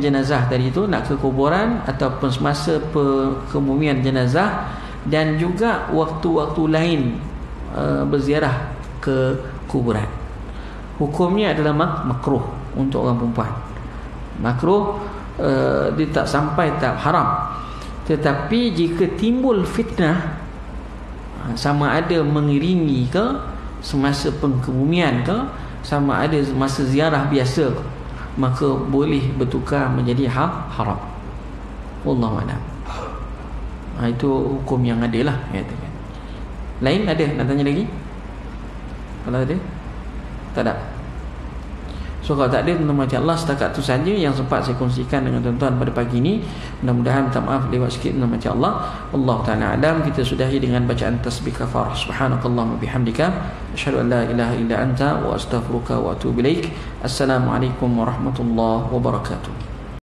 jenazah tadi tu nak ke kuburan, ataupun semasa pengkebumian jenazah, dan juga waktu-waktu lain berziarah ke kuburan, hukumnya adalah makruh untuk orang perempuan. Makruh, dia tak sampai tak haram, tetapi jika timbul fitnah, sama ada mengiringi ke semasa pengkebumian ke, sama ada masa ziarah biasa ke, maka boleh bertukar menjadi haram. Wallahu a'lam. Itu hukum yang ada lah, katakan. Lain ada nak tanya lagi? Kalau ada? Tak ada. So kalau tak ada, tuan-tuan macam Allah, setakat tu saja yang sempat saya kongsikan dengan tuan-tuan pada pagi ini. Mudah-mudahan minta maaf lewat sikit, tuan-tuan macam Allah. Allah Ta'ala alam. Kita sudahi dengan bacaan tasbih kafarah. Subhanakallahumma bihamdika asyhadu an la ilaha illa anta wa astaghfiruka wa atubu ilaik. Assalamualaikum warahmatullahi wabarakatuh.